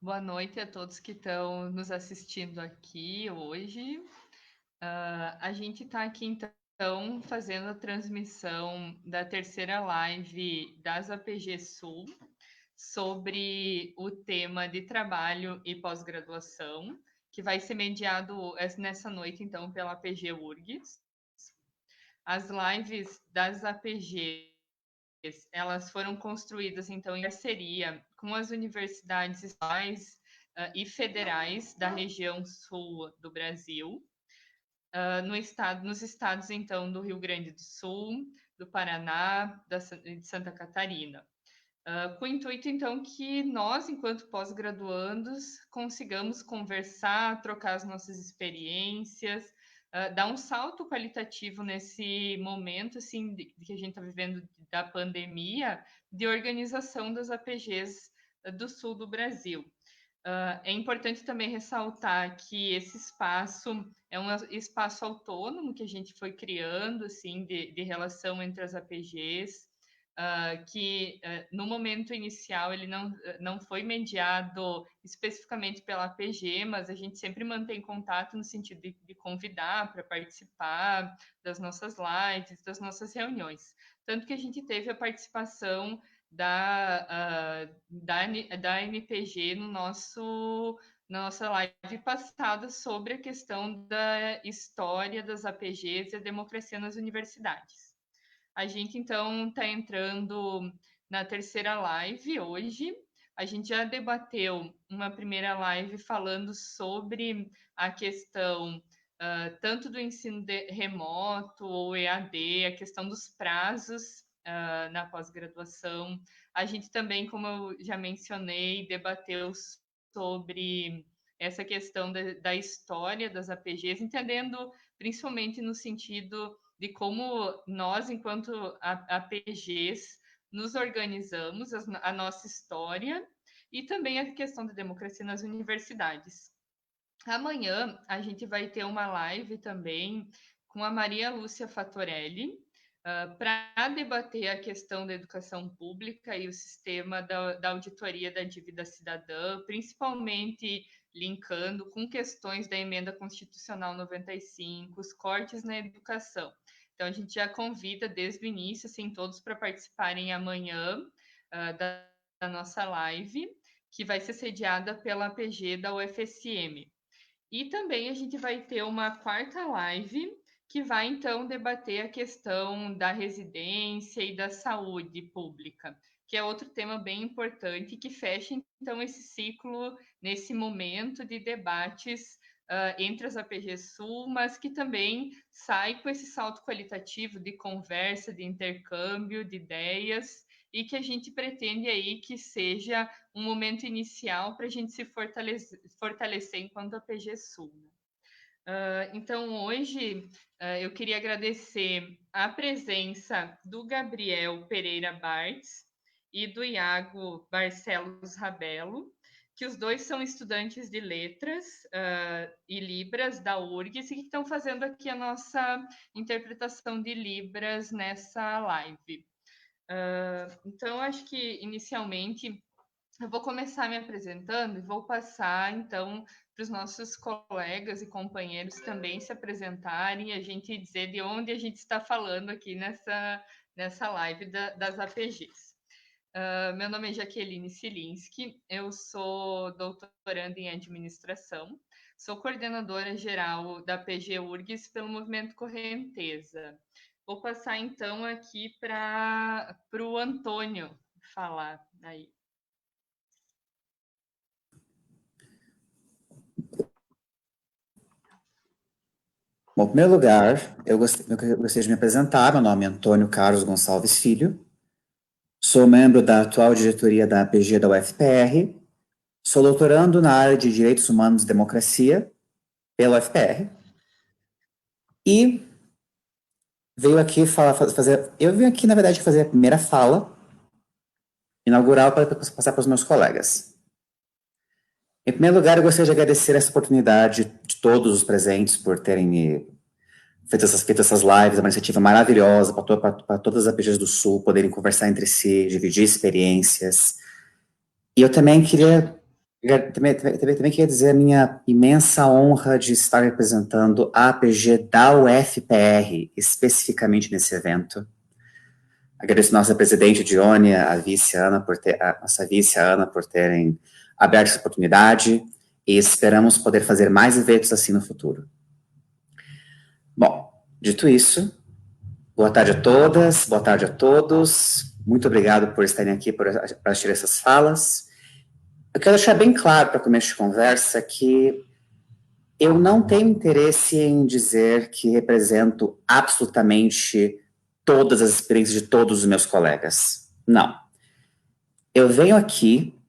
Boa noite a todos que estão nos assistindo aqui hoje. A gente está aqui então fazendo a transmissão da terceira live das APG Sul sobre o tema de trabalho e pós-graduação, que vai ser mediado nessa noite então pela APG URGS. As lives das APG elas foram construídas então em parceria com as universidades estaduais e federais da região sul do Brasil, nos estados então do Rio Grande do Sul, do Paraná, de Santa Catarina. Com o intuito, então, que nós, enquanto pós-graduandos, consigamos conversar, trocar as nossas experiências, dar um salto qualitativo nesse momento, assim, que a gente está vivendo da pandemia, de organização das APGs do sul do Brasil. É importante também ressaltar que esse espaço é um espaço autônomo que a gente foi criando, assim, de relação entre as APGs, que no momento inicial ele não foi mediado especificamente pela APG, mas a gente sempre mantém contato no sentido de convidar para participar das nossas lives, das nossas reuniões. Tanto que a gente teve a participação da NPG na nossa live passada sobre a questão da história das APGs e a democracia nas universidades. A gente, então, está entrando na terceira live hoje. A gente já debateu uma primeira live falando sobre a questão tanto do ensino remoto ou EAD, a questão dos prazos na pós-graduação. A gente também, como eu já mencionei, debateu sobre essa questão da história das APGs, entendendo principalmente no sentido de como nós, enquanto APGs, nos organizamos, a nossa história e também a questão da democracia nas universidades. Amanhã a gente vai ter uma live também com a Maria Lúcia Fatorelli, para debater a questão da educação pública e o sistema da auditoria da dívida cidadã, principalmente linkando com questões da emenda constitucional 95, os cortes na educação. Então, a gente já convida desde o início, assim, todos para participarem amanhã da nossa live, que vai ser sediada pela APG da UFSM. E também a gente vai ter uma quarta live que vai então debater a questão da residência e da saúde pública, que é outro tema bem importante que fecha então esse ciclo nesse momento de debates entre as APG Sul, mas que também sai com esse salto qualitativo de conversa, de intercâmbio de ideias e que a gente pretende aí que seja um momento inicial para a gente se fortalecer enquanto APG Sul. Então, hoje, eu queria agradecer a presença do Gabriel Pereira Bartz e do Iago Barcelos Rabelo, que os dois são estudantes de Letras e Libras da URGS e que estão fazendo aqui a nossa interpretação de Libras nessa live. Então, acho que, inicialmente, eu vou começar me apresentando e vou passar, então, para os nossos colegas e companheiros também se apresentarem e a gente dizer de onde a gente está falando aqui nessa live das APGs. Meu nome é Jaqueline Silinski, eu sou doutoranda em administração, sou coordenadora geral da PG URGS pelo Movimento Correnteza. Vou passar, então, aqui para o Antônio falar aí. Bom, em primeiro lugar, eu gostaria de me apresentar. Meu nome é Antônio Carlos Gonçalves Filho. Sou membro da atual diretoria da APG da UFPR. Sou doutorando na área de Direitos Humanos e Democracia pela UFPR. E veio aqui fazer... Eu vim aqui, na verdade, fazer a primeira fala inaugural para passar para os meus colegas. Em primeiro lugar, eu gostaria de agradecer essa oportunidade de todos os presentes por terem me feito essas lives, uma iniciativa maravilhosa para todas as APGs do Sul poderem conversar entre si, dividir experiências. E eu também queria Também queria dizer a minha imensa honra de estar representando a APG da UFPR, especificamente nesse evento. Agradeço a nossa presidente Dionia, a nossa vice Ana por terem aberto essa oportunidade e esperamos poder fazer mais eventos assim no futuro. Bom, dito isso, boa tarde a todas, boa tarde a todos. Muito obrigado por estarem aqui para assistir essas falas. Eu quero deixar bem claro para começo de conversa que eu não tenho interesse em dizer que represento absolutamente todas as experiências de todos os meus colegas. Não. Eu venho aqui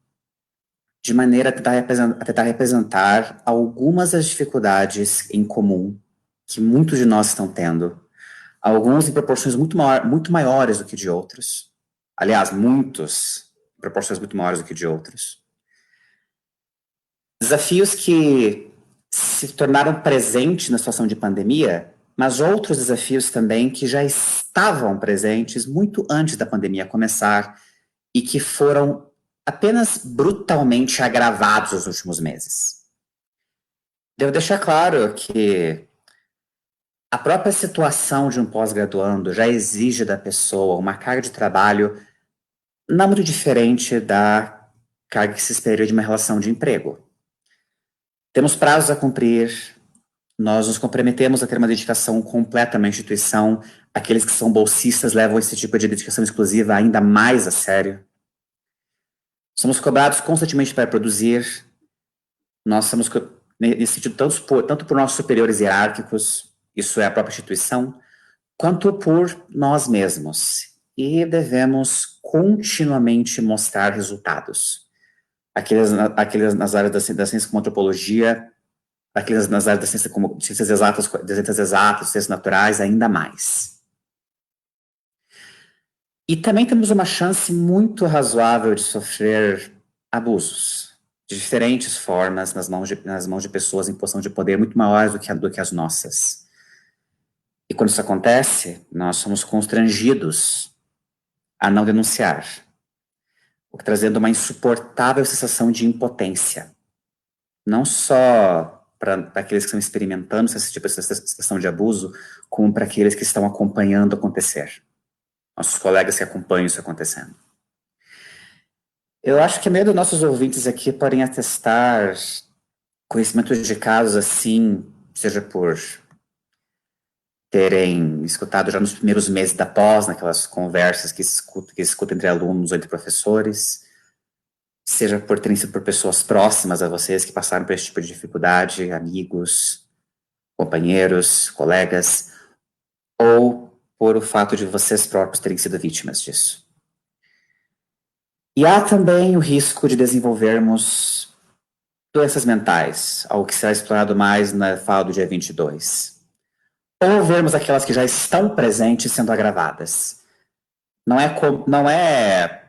de maneira a tentar representar algumas das dificuldades em comum que muitos de nós estão tendo, alguns em proporções muito maiores do que de outros. Aliás, muitos em proporções muito maiores do que de outros. Desafios que se tornaram presentes na situação de pandemia, mas outros desafios também que já estavam presentes muito antes da pandemia começar e que foram apenas brutalmente agravados nos últimos meses. Devo deixar claro que a própria situação de um pós-graduando já exige da pessoa uma carga de trabalho não muito diferente da carga que se espera de uma relação de emprego. Temos prazos a cumprir, nós nos comprometemos a ter uma dedicação completa à instituição, aqueles que são bolsistas levam esse tipo de dedicação exclusiva ainda mais a sério. Somos cobrados constantemente para produzir, nós somos, nesse sentido, tanto por nossos superiores hierárquicos, isso é a própria instituição, quanto por nós mesmos. E devemos continuamente mostrar resultados. Aqueles nas áreas da ciência como antropologia, aqueles nas áreas da ciência como ciências exatas, ciências naturais, ainda mais. E também temos uma chance muito razoável de sofrer abusos, de diferentes formas, nas mãos de pessoas em posição de poder muito maiores do que as nossas. E quando isso acontece, nós somos constrangidos a não denunciar, o que trazendo uma insuportável sensação de impotência. Não só para aqueles que estão experimentando esse tipo de situação de abuso, como para aqueles que estão acompanhando acontecer. Nossos colegas que acompanham isso acontecendo. Eu acho que a maioria dos nossos ouvintes aqui podem atestar conhecimento de casos assim, seja por terem escutado já nos primeiros meses da pós, naquelas conversas que se escuta entre alunos ou entre professores, seja por terem sido por pessoas próximas a vocês que passaram por esse tipo de dificuldade, amigos, companheiros, colegas, ou por o fato de vocês próprios terem sido vítimas disso. E há também o risco de desenvolvermos doenças mentais, algo que será explorado mais na fala do dia 22. Ou vermos aquelas que já estão presentes sendo agravadas. Não é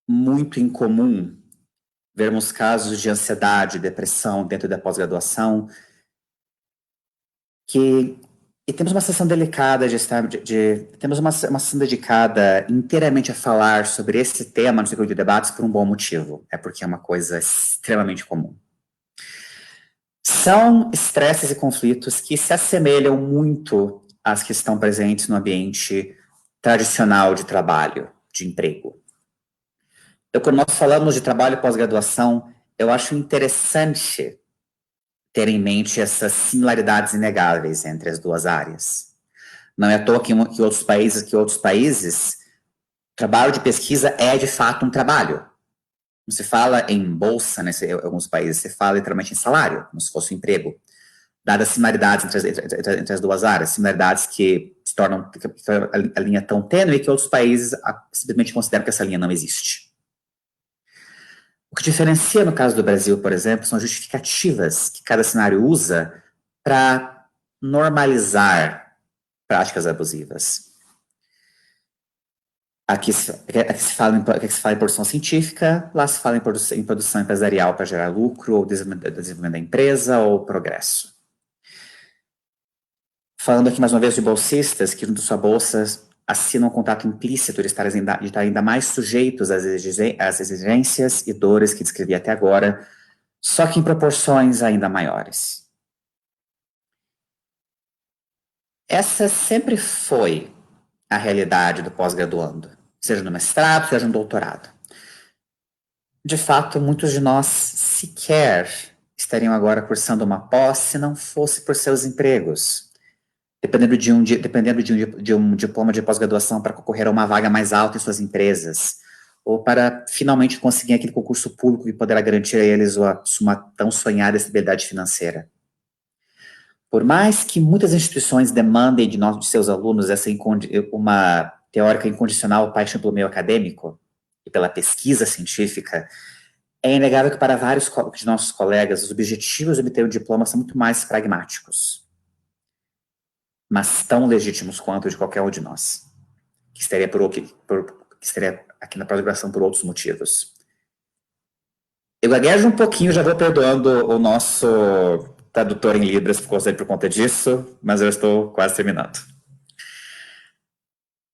muito incomum vermos casos de ansiedade, depressão dentro da pós-graduação, e temos uma sessão delicada temos uma sessão dedicada inteiramente a falar sobre esse tema no ciclo de debates por um bom motivo, é porque é uma coisa extremamente comum. São estresses e conflitos que se assemelham muito às que estão presentes no ambiente tradicional de trabalho, de emprego. Então, quando nós falamos de trabalho e pós-graduação, eu acho interessante ter em mente essas similaridades inegáveis entre as duas áreas. Não é à toa que outros países, trabalho de pesquisa é de fato um trabalho. Não se fala em bolsa, né, em alguns países, se fala literalmente em salário, como se fosse um emprego. Dadas similaridades entre as duas áreas, similaridades que se tornam a linha tão tênue que outros países simplesmente consideram que essa linha não existe. O que diferencia no caso do Brasil, por exemplo, são as justificativas que cada cenário usa para normalizar práticas abusivas. Aqui se fala em produção científica, lá se fala em produção empresarial para gerar lucro, ou desenvolvimento da empresa, ou progresso. Falando aqui mais uma vez de bolsistas, que junto à sua bolsa assinam um contrato implícito de estarem ainda mais sujeitos às exigências e dores que descrevi até agora, só que em proporções ainda maiores. Essa sempre foi a realidade do pós-graduando, seja no mestrado, seja no doutorado. De fato, muitos de nós sequer estariam agora cursando uma pós se não fosse por seus empregos, dependendo de um diploma de pós-graduação para concorrer a uma vaga mais alta em suas empresas, ou para finalmente conseguir aquele concurso público que poderá garantir a eles uma tão sonhada estabilidade financeira. Por mais que muitas instituições demandem de seus alunos uma teórica incondicional paixão pelo meio acadêmico e pela pesquisa científica, é inegável que para vários de nossos colegas os objetivos de obter o diploma são muito mais pragmáticos, mas tão legítimos quanto o de qualquer um de nós, que estaria aqui na pós-graduação por outros motivos. Eu gaguejo um pouquinho, já vou perdoando o nosso tradutor em Libras, ficou sempre por conta disso, mas eu estou quase terminando.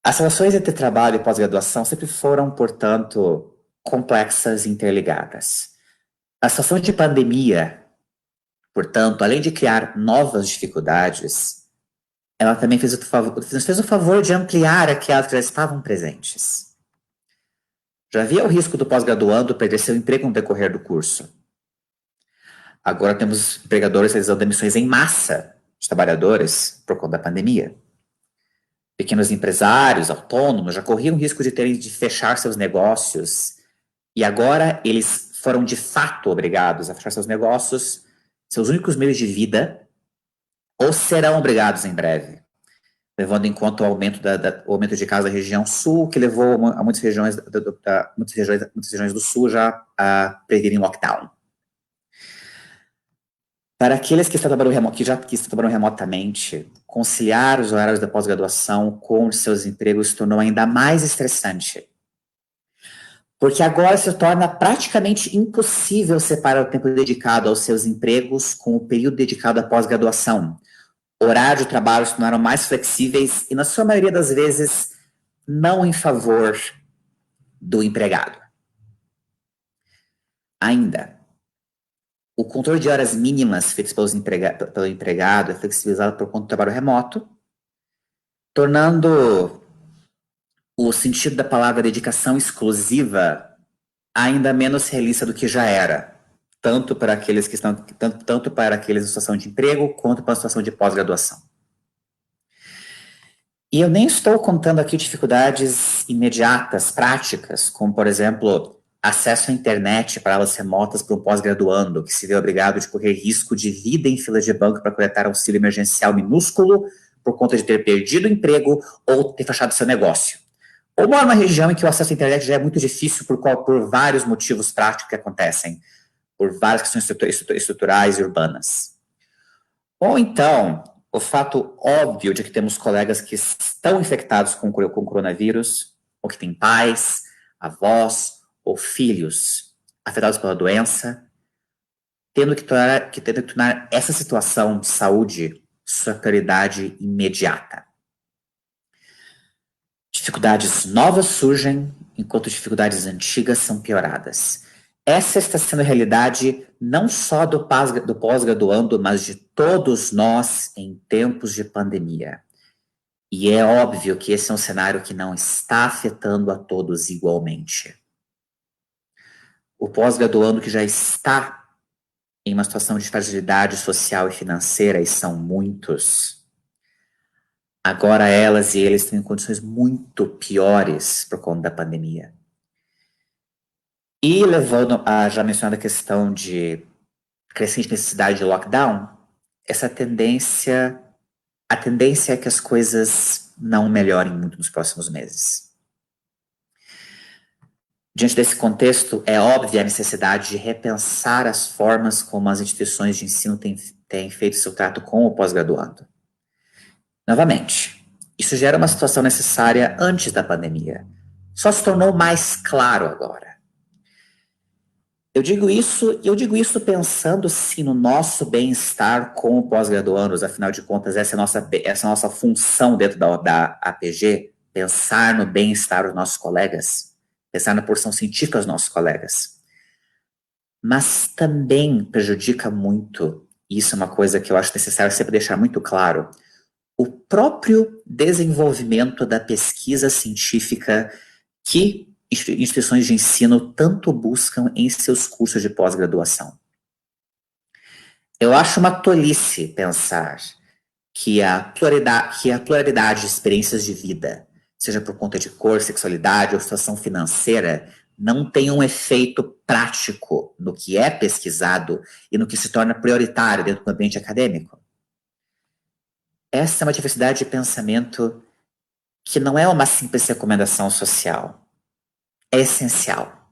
As relações entre trabalho e pós-graduação sempre foram, portanto, complexas e interligadas. A situação de pandemia, portanto, além de criar novas dificuldades, ela também nos fez o favor de ampliar aquelas que já estavam presentes. Já havia o risco do pós-graduando perder seu emprego no decorrer do curso. Agora temos empregadores realizando demissões em massa de trabalhadores por conta da pandemia. Pequenos empresários, autônomos, já corriam o risco de fechar seus negócios, e agora eles foram de fato obrigados a fechar seus negócios, seus únicos meios de vida, ou serão obrigados em breve, levando em conta o aumento de casos da região sul, que levou a muitas regiões do sul já a previrem lockdown. Para aqueles que estão trabalhando remotamente, conciliar os horários da pós-graduação com os seus empregos se tornou ainda mais estressante. Porque agora se torna praticamente impossível separar o tempo dedicado aos seus empregos com o período dedicado à pós-graduação. Horários de trabalho se tornaram mais flexíveis e, na sua maioria das vezes, não em favor do empregado. Ainda, o controle de horas mínimas feitas pelo empregado é flexibilizado por conta do trabalho remoto, tornando o sentido da palavra dedicação exclusiva ainda menos realista do que já era, tanto para aqueles em situação de emprego quanto para a situação de pós-graduação. E eu nem estou contando aqui dificuldades imediatas, práticas, como, por exemplo, acesso à internet para aulas remotas para um pós-graduando, que se vê obrigado de correr risco de vida em fila de banco para coletar auxílio emergencial minúsculo por conta de ter perdido o emprego ou ter fechado seu negócio. Ou mora numa região em que o acesso à internet já é muito difícil por vários motivos práticos que acontecem, por várias questões estruturais e urbanas. Ou então, o fato óbvio de que temos colegas que estão infectados com coronavírus, ou que têm pais, avós ou filhos afetados pela doença, tendo que tornar essa situação de saúde sua prioridade imediata. Dificuldades novas surgem, enquanto dificuldades antigas são pioradas. Essa está sendo a realidade não só do pós-graduando, mas de todos nós em tempos de pandemia. E é óbvio que esse é um cenário que não está afetando a todos igualmente. O pós-graduando que já está em uma situação de fragilidade social e financeira, e são muitos, agora elas e eles estão em condições muito piores por conta da pandemia. E levando a já mencionada questão de crescente necessidade de lockdown, a tendência é que as coisas não melhorem muito nos próximos meses. Diante desse contexto, é óbvia a necessidade de repensar as formas como as instituições de ensino têm feito seu trato com o pós-graduando. Novamente, isso já era uma situação necessária antes da pandemia. Só se tornou mais claro agora. Eu digo isso pensando sim no nosso bem-estar como pós-graduandos, afinal de contas, essa é a nossa função dentro da APG, pensar no bem-estar dos nossos colegas, pensar na porção científica dos nossos colegas, mas também prejudica muito, e isso é uma coisa que eu acho necessário sempre deixar muito claro, o próprio desenvolvimento da pesquisa científica que instituições de ensino tanto buscam em seus cursos de pós-graduação. Eu acho uma tolice pensar que a pluralidade de experiências de vida, seja por conta de cor, sexualidade ou situação financeira, não tem um efeito prático no que é pesquisado e no que se torna prioritário dentro do ambiente acadêmico. Essa é uma diversidade de pensamento que não é uma simples recomendação social, é essencial.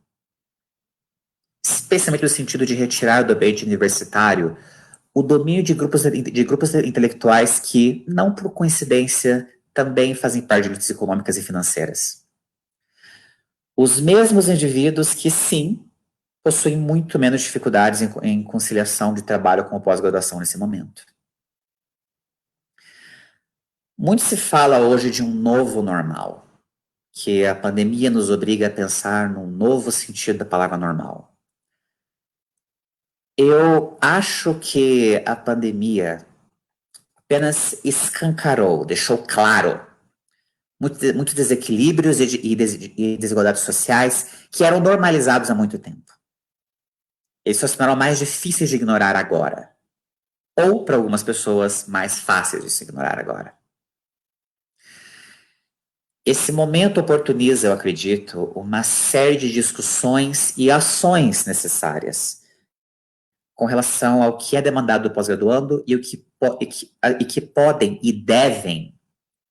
Especialmente no sentido de retirar do ambiente universitário o domínio de grupos intelectuais que, não por coincidência, também fazem parte de elites econômicas e financeiras. Os mesmos indivíduos que, sim, possuem muito menos dificuldades em conciliação de trabalho com a pós-graduação nesse momento. Muito se fala hoje de um novo normal, que a pandemia nos obriga a pensar num novo sentido da palavra normal. Eu acho que a pandemia apenas escancarou, deixou claro muitos desequilíbrios e desigualdades sociais que eram normalizados há muito tempo. Eles só se tornaram mais difíceis de ignorar agora. Ou, para algumas pessoas, mais fáceis de se ignorar agora. Esse momento oportuniza, eu acredito, uma série de discussões e ações necessárias com relação ao que é demandado do pós-graduando e que podem e devem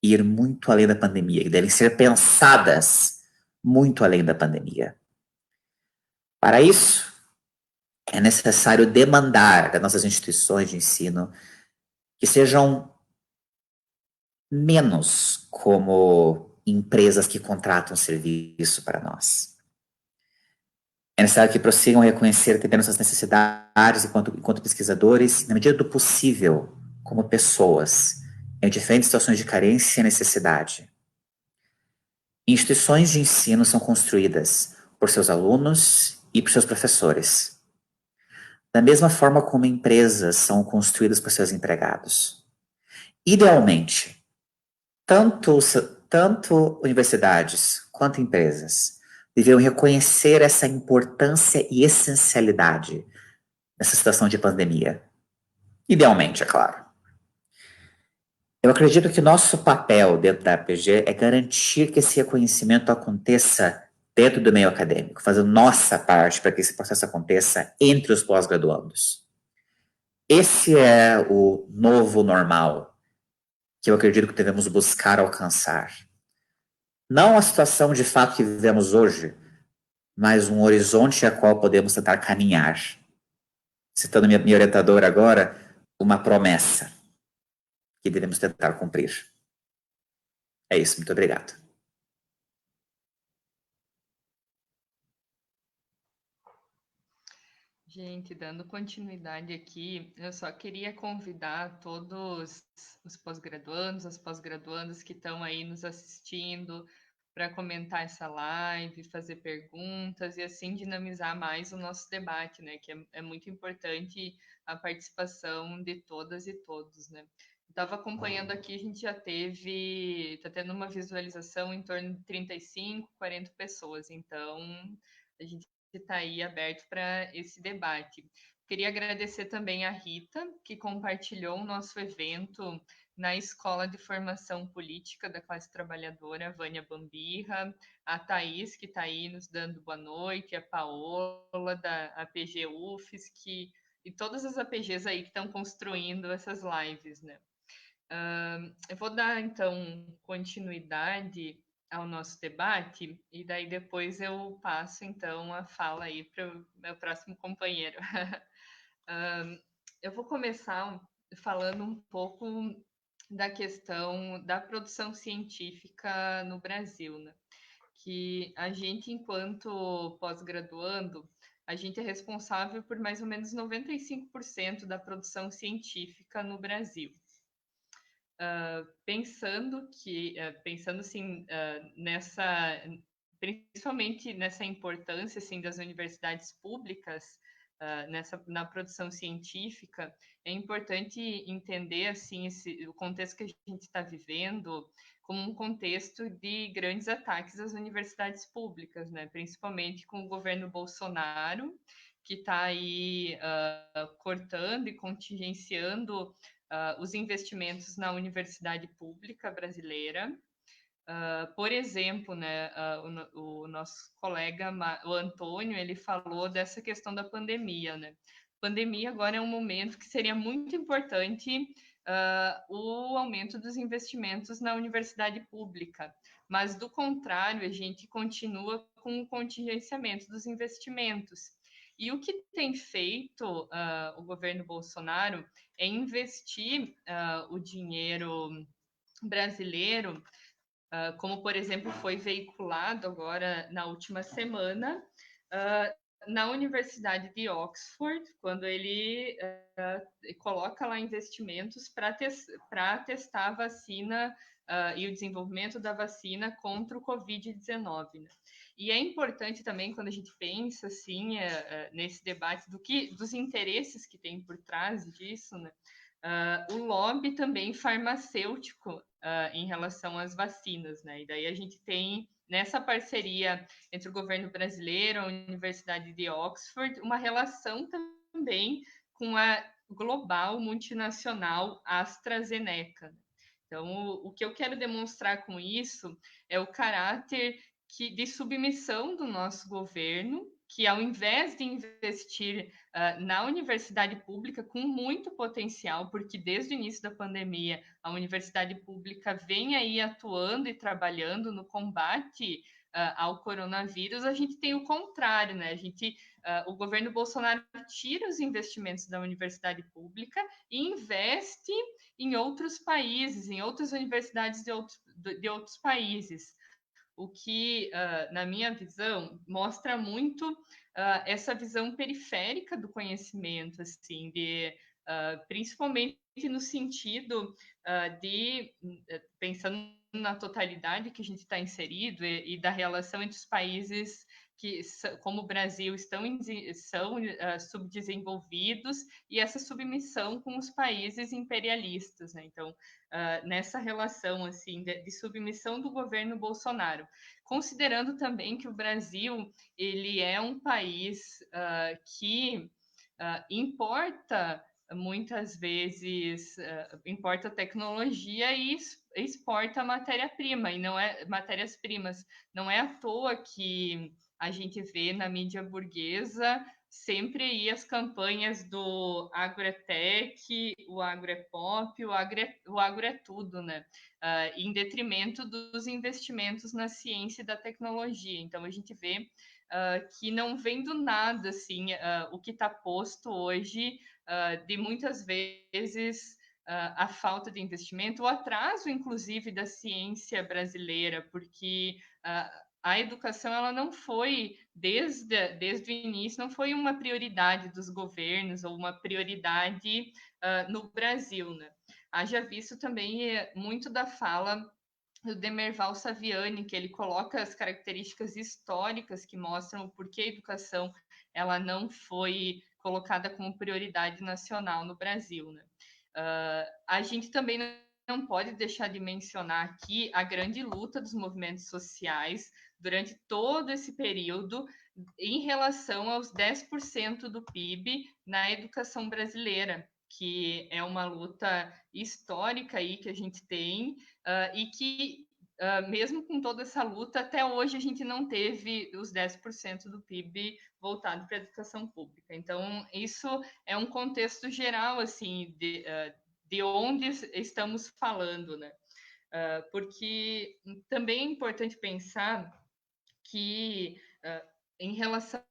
ir muito além da pandemia, que devem ser pensadas muito além da pandemia. Para isso, é necessário demandar das nossas instituições de ensino que sejam menos como empresas que contratam serviço para nós. É necessário que prossigam a reconhecer e atender nossas necessidades enquanto pesquisadores, na medida do possível, como pessoas, em diferentes situações de carência e necessidade. Instituições de ensino são construídas por seus alunos e por seus professores, da mesma forma como empresas são construídas por seus empregados. Idealmente, tanto universidades quanto empresas deveriam reconhecer essa importância e essencialidade nessa situação de pandemia. Idealmente, é claro. Eu acredito que nosso papel dentro da APG é garantir que esse reconhecimento aconteça dentro do meio acadêmico, fazendo nossa parte para que esse processo aconteça entre os pós-graduandos. Esse é o novo normal que eu acredito que devemos buscar alcançar. Não a situação de fato que vivemos hoje, mas um horizonte a qual podemos tentar caminhar. Citando minha orientadora agora, uma promessa que devemos tentar cumprir. É isso, muito obrigado. Gente, dando continuidade aqui, eu só queria convidar todos os pós-graduandos, as pós-graduandas que estão aí nos assistindo para comentar essa live, fazer perguntas e assim dinamizar mais o nosso debate, né? Que é muito importante a participação de todas e todos, né? Estava acompanhando aqui, a gente já está tendo uma visualização em torno de 35, 40 pessoas, então a gente está aí aberto para esse debate. Queria agradecer também a Rita, que compartilhou o nosso evento na Escola de Formação Política da Classe Trabalhadora, Vânia Bambirra, a Thaís, que está aí nos dando boa noite, a Paola, da APG UFSC, e todas as APGs aí que estão construindo essas lives, né? Eu vou dar, então, continuidade ao nosso debate, e daí depois eu passo, então, a fala aí para o meu próximo companheiro. Eu vou começar falando um pouco da questão da produção científica no Brasil, né? Que a gente, enquanto pós-graduando, a gente é responsável por mais ou menos 95% da produção científica no Brasil. pensando assim, nessa, principalmente nessa importância assim das universidades públicas, na produção científica, é importante entender assim o contexto que a gente está vivendo como um contexto de grandes ataques às universidades públicas, né? Principalmente com o governo Bolsonaro, que está aí cortando e contingenciando os investimentos na universidade pública brasileira. Por exemplo, né, o nosso colega, o Antônio, ele falou dessa questão da pandemia, né? Pandemia agora é um momento que seria muito importante o aumento dos investimentos na universidade pública, mas do contrário, a gente continua com o contingenciamento dos investimentos. E o que tem feito o governo Bolsonaro é investir o dinheiro brasileiro, como, por exemplo, foi veiculado agora na última semana, na Universidade de Oxford, quando ele coloca lá investimentos para testar a vacina e o desenvolvimento da vacina contra o Covid-19. Né? E é importante também, quando a gente pensa assim, nesse debate dos interesses que tem por trás disso, né? O lobby também farmacêutico em relação às vacinas, né? E daí a gente tem, nessa parceria entre o governo brasileiro, a Universidade de Oxford, uma relação também com a global multinacional AstraZeneca. Então, o que eu quero demonstrar com isso é o caráter de submissão do nosso governo, que ao invés de investir na universidade pública com muito potencial, porque desde o início da pandemia a universidade pública vem aí atuando e trabalhando no combate ao coronavírus, a gente tem o contrário, né? O governo Bolsonaro tira os investimentos da universidade pública e investe em outros países, em outras universidades de outros países. O que, na minha visão, mostra muito essa visão periférica do conhecimento, assim, principalmente no sentido pensando na totalidade que a gente está inserido e da relação entre os países que, como o Brasil, são subdesenvolvidos e essa submissão com os países imperialistas, né? Então, nessa relação assim de submissão do governo Bolsonaro, considerando também que o Brasil ele é um país que importa muitas vezes importa tecnologia e exporta matéria-prima e não é matérias-primas. Não é à toa que a gente vê na mídia burguesa sempre aí as campanhas do agro é tech, o agro é pop, o agro é tudo, né? Em detrimento dos investimentos na ciência e da tecnologia. Então a gente vê que não vem do nada assim o que está posto hoje, de muitas vezes a falta de investimento, o atraso, inclusive, da ciência brasileira, porque a educação ela não foi, desde o início, não foi uma prioridade dos governos ou uma prioridade no Brasil. Né? Haja visto também muito da fala do Demerval Saviani, que ele coloca as características históricas que mostram o porquê a educação ela não foi colocada como prioridade nacional no Brasil. Né? A gente também não pode deixar de mencionar aqui a grande luta dos movimentos sociais durante todo esse período em relação aos 10% do PIB na educação brasileira, que é uma luta histórica aí que a gente tem e que, mesmo com toda essa luta, até hoje a gente não teve os 10% do PIB voltado para a educação pública. Então, isso é um contexto geral, assim, de onde estamos falando, né? Porque também é importante pensar que, em relação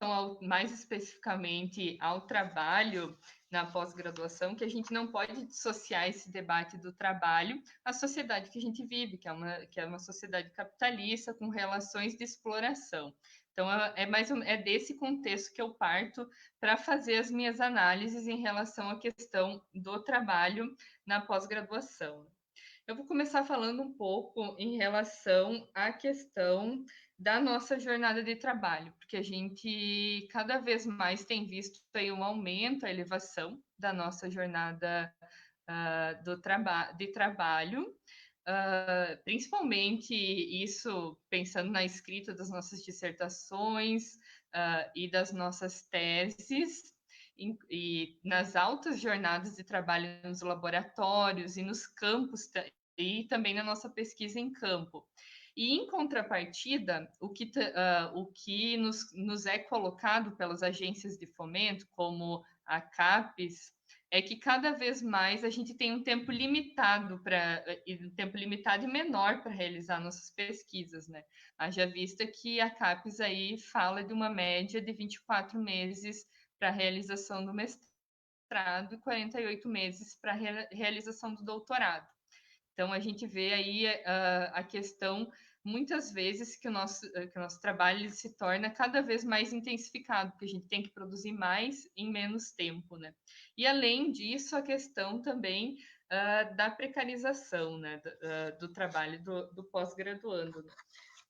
mais especificamente ao trabalho na pós-graduação, que a gente não pode dissociar esse debate do trabalho à sociedade que a gente vive, que é uma sociedade capitalista com relações de exploração. Então, é desse contexto que eu parto para fazer as minhas análises em relação à questão do trabalho na pós-graduação. Eu vou começar falando um pouco em relação à questão da nossa jornada de trabalho, porque a gente cada vez mais tem visto aí um aumento, a elevação da nossa jornada de trabalho, principalmente isso pensando na escrita das nossas dissertações e das nossas teses, e nas altas jornadas de trabalho nos laboratórios e nos campos e também na nossa pesquisa em campo. E, em contrapartida, o que nos é colocado pelas agências de fomento, como a CAPES, é que cada vez mais a gente tem um tempo limitado e menor para realizar nossas pesquisas, né? Haja vista que a CAPES aí fala de uma média de 24 meses para a realização do mestrado e 48 meses para a realização do doutorado. Então, a gente vê aí a questão, muitas vezes, que o nosso trabalho se torna cada vez mais intensificado, porque a gente tem que produzir mais em menos tempo, né? E, além disso, a questão também da precarização, né? Do trabalho do pós-graduando, né?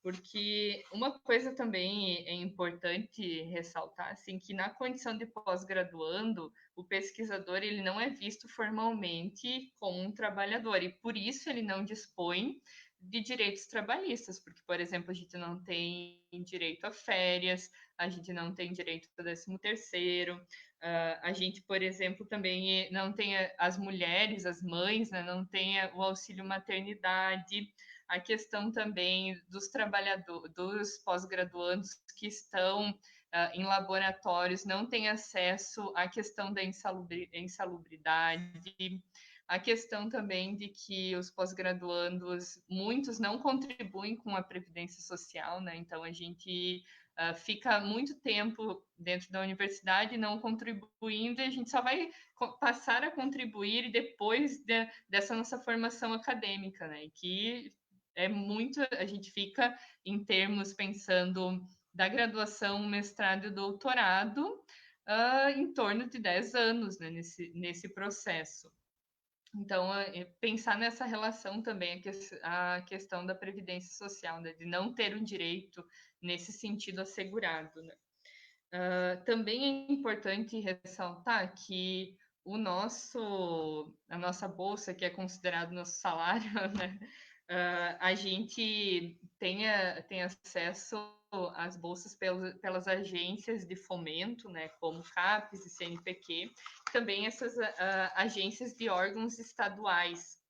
Porque uma coisa também é importante ressaltar, assim, que na condição de pós-graduando, o pesquisador ele não é visto formalmente como um trabalhador, e por isso ele não dispõe de direitos trabalhistas, porque, por exemplo, a gente não tem direito a férias, a gente não tem direito a 13º, a gente, por exemplo, também não tem as mulheres, as mães, né, não tem o auxílio maternidade, a questão também dos trabalhadores, dos pós-graduandos que estão em laboratórios, não têm acesso à questão da insalubridade, a questão também de que os pós-graduandos, muitos não contribuem com a Previdência Social, né? Então, a gente fica muito tempo dentro da universidade não contribuindo, e a gente só vai passar a contribuir depois dessa nossa formação acadêmica, né? Que é muito, a gente fica em termos pensando da graduação, mestrado e doutorado, em torno de 10 anos, né, nesse processo. Então, pensar nessa relação também, a questão da previdência social, né, de não ter um direito nesse sentido assegurado. Né? Também é importante ressaltar que a nossa bolsa, que é considerado nosso salário, né, a gente tem acesso às bolsas pelas agências de fomento, né, como CAPES e CNPq, também essas agências de órgãos estaduais,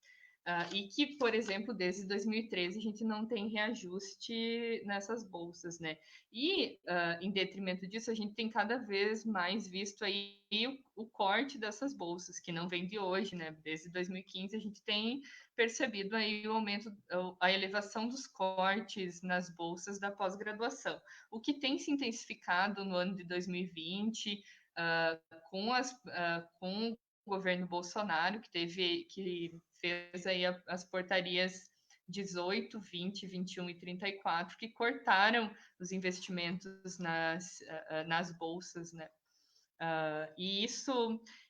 e que, por exemplo, desde 2013 a gente não tem reajuste nessas bolsas, né? E, em detrimento disso, a gente tem cada vez mais visto aí o corte dessas bolsas, que não vem de hoje, né? Desde 2015 a gente tem percebido aí o aumento, a elevação dos cortes nas bolsas da pós-graduação, o que tem se intensificado no ano de 2020, com o governo Bolsonaro, que fez aí as portarias 18, 20, 21 e 34, que cortaram os investimentos nas bolsas, né? E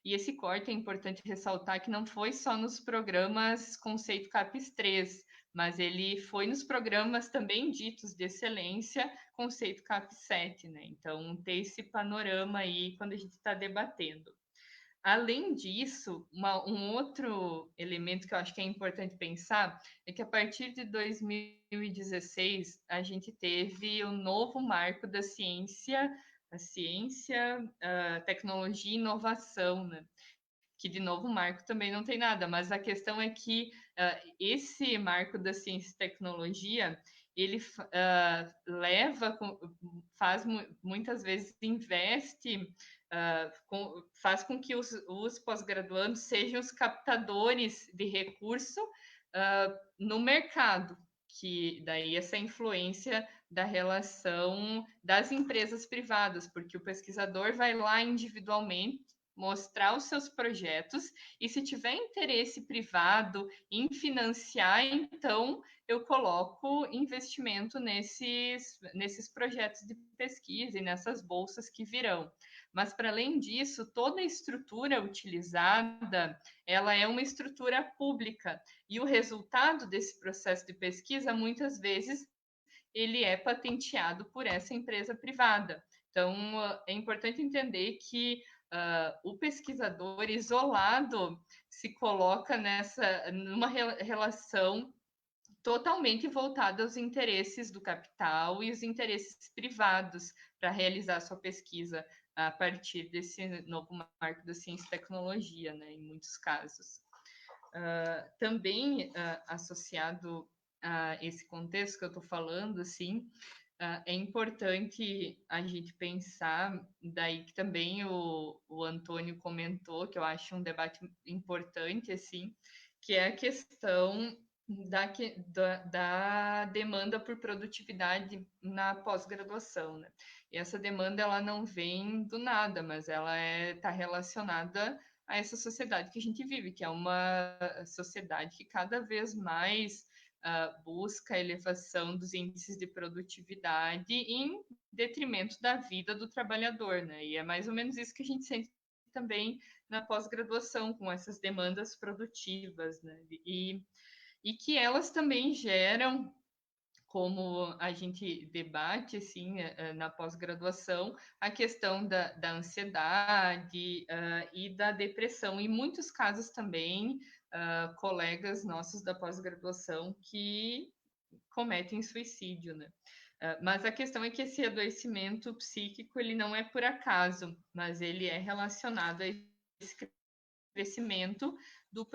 esse corte é importante ressaltar que não foi só nos programas Conceito CAPES 3, mas ele foi nos programas também ditos de excelência Conceito CAPES 7, né? Então, ter esse panorama aí quando a gente está debatendo. Além disso, um outro elemento que eu acho que é importante pensar é que a partir de 2016 a gente teve o novo marco da ciência, tecnologia e inovação, né? Que de novo marco também não tem nada, mas a questão é que esse marco da ciência e tecnologia ele faz muitas vezes investe faz com que os pós-graduandos sejam os captadores de recurso no mercado, que daí essa influência da relação das empresas privadas, porque o pesquisador vai lá individualmente mostrar os seus projetos, e se tiver interesse privado em financiar, então eu coloco investimento nesses projetos de pesquisa e nessas bolsas que virão. Mas, para além disso, toda a estrutura utilizada, ela é uma estrutura pública, e o resultado desse processo de pesquisa, muitas vezes, ele é patenteado por essa empresa privada. Então, é importante entender que o pesquisador isolado se coloca numa relação totalmente voltada aos interesses do capital e os interesses privados para realizar sua pesquisa a partir desse novo marco da ciência e tecnologia, né, em muitos casos. Também associado a esse contexto que eu estou falando, assim, é importante a gente pensar, daí que também o Antônio comentou, que eu acho um debate importante, assim, que é a questão da demanda por produtividade na pós-graduação, né? E essa demanda, ela não vem do nada, mas ela está relacionada a essa sociedade que a gente vive, que é uma sociedade que cada vez mais busca a elevação dos índices de produtividade em detrimento da vida do trabalhador, né? E é mais ou menos isso que a gente sente também na pós-graduação, com essas demandas produtivas, né? E que elas também geram, como a gente debate assim na pós-graduação, a questão da ansiedade e da depressão. Em muitos casos também, colegas nossos da pós-graduação que cometem suicídio, né? Mas a questão é que esse adoecimento psíquico, ele não é por acaso, mas ele é relacionado a esse crescimento do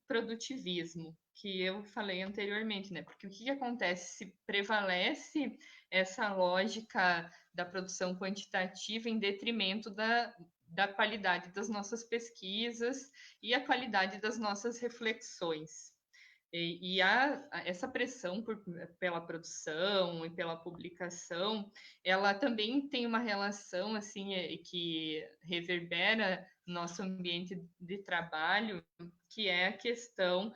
produtivismo, que eu falei anteriormente, né? Porque o que acontece? Se prevalece essa lógica da produção quantitativa em detrimento da qualidade das nossas pesquisas e a qualidade das nossas reflexões. Essa pressão pela produção e pela publicação, ela também tem uma relação assim que reverbera no nosso ambiente de trabalho, que é a questão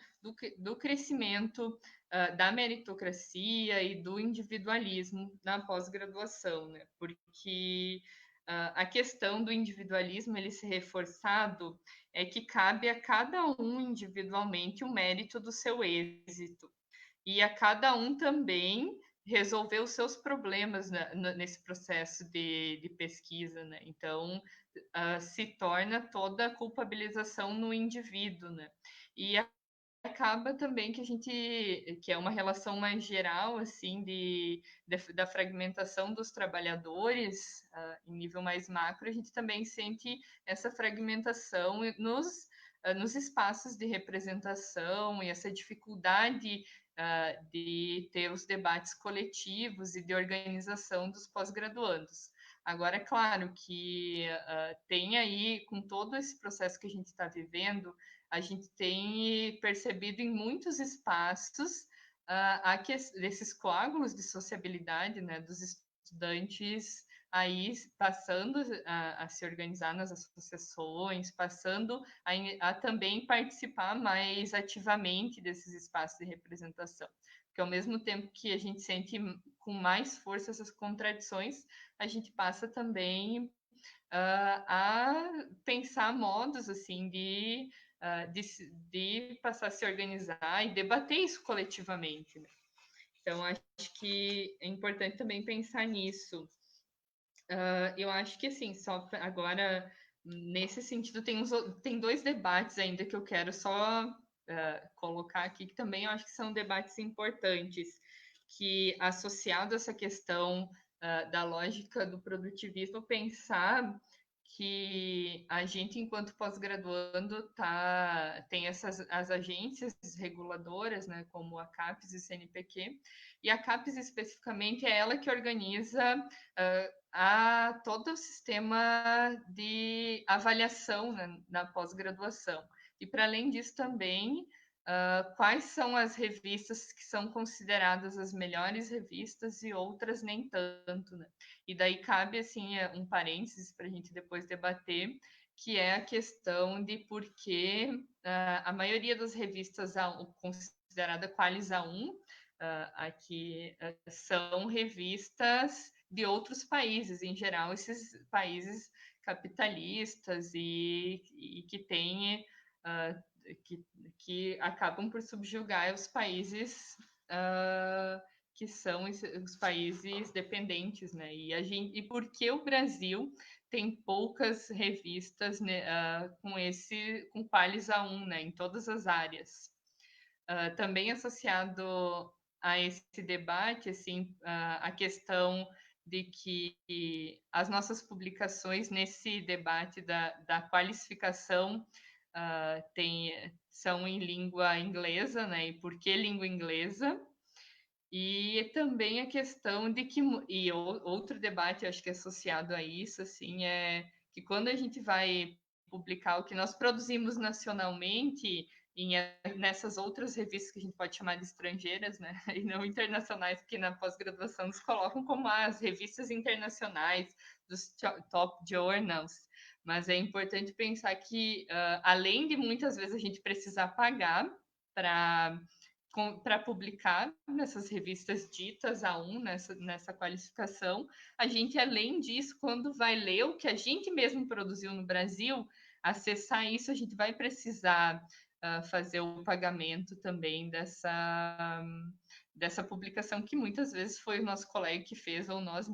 do crescimento da meritocracia e do individualismo na pós-graduação, né? Porque a questão do individualismo, ele ser reforçado, é que cabe a cada um individualmente o mérito do seu êxito. E a cada um também resolver os seus problemas nesse processo de pesquisa, né? Então, se torna toda a culpabilização no indivíduo, né? E acaba também que é uma relação mais geral, assim, da fragmentação dos trabalhadores, em nível mais macro, a gente também sente essa fragmentação nos espaços de representação e essa dificuldade de ter os debates coletivos e de organização dos pós-graduandos. Agora, é claro que tem aí, com todo esse processo que a gente está vivendo, a gente tem percebido em muitos espaços desses coágulos de sociabilidade, né, dos estudantes aí passando a se organizar nas associações, passando a também participar mais ativamente desses espaços de representação. Porque ao mesmo tempo que a gente sente com mais força essas contradições, a gente passa também a pensar modos assim de passar a se organizar e debater isso coletivamente, né? Então, acho que é importante também pensar nisso. Eu acho que, assim, só agora, nesse sentido, tem dois debates ainda que eu quero só colocar aqui, que também eu acho que são debates importantes, que, associado a essa questão da lógica do produtivismo, pensar que a gente, enquanto pós-graduando, tem as agências reguladoras, né, como a CAPES e o CNPq, e a CAPES especificamente é ela que organiza todo o sistema de avaliação, né, na pós-graduação. E, para além disso, também, quais são as revistas que são consideradas as melhores revistas e outras nem tanto, né? E daí cabe, assim, um parênteses para a gente depois debater, que é a questão de por que a maioria das revistas considerada Qualis A1 aqui são revistas de outros países, em geral, esses países capitalistas e que têm que acabam por subjugar os países que são os países dependentes, né? E por que o Brasil tem poucas revistas, né, com Qualis A1, né, em todas as áreas? Também associado a esse debate, assim, a questão de que as nossas publicações nesse debate da qualificação são em língua inglesa, né? E por que língua inglesa? E também a questão de que, e outro debate, acho que associado a isso, assim, é que quando a gente vai publicar o que nós produzimos nacionalmente, nessas outras revistas que a gente pode chamar de estrangeiras, né, e não internacionais, porque na pós-graduação nos colocam como as revistas internacionais dos top journals, mas é importante pensar que, além de muitas vezes a gente precisar pagar para publicar nessas revistas ditas A1, nessa qualificação, a gente, além disso, quando vai ler o que a gente mesmo produziu no Brasil, acessar isso, a gente vai precisar fazer o pagamento também dessa publicação, que muitas vezes foi o nosso colega que fez, ou nós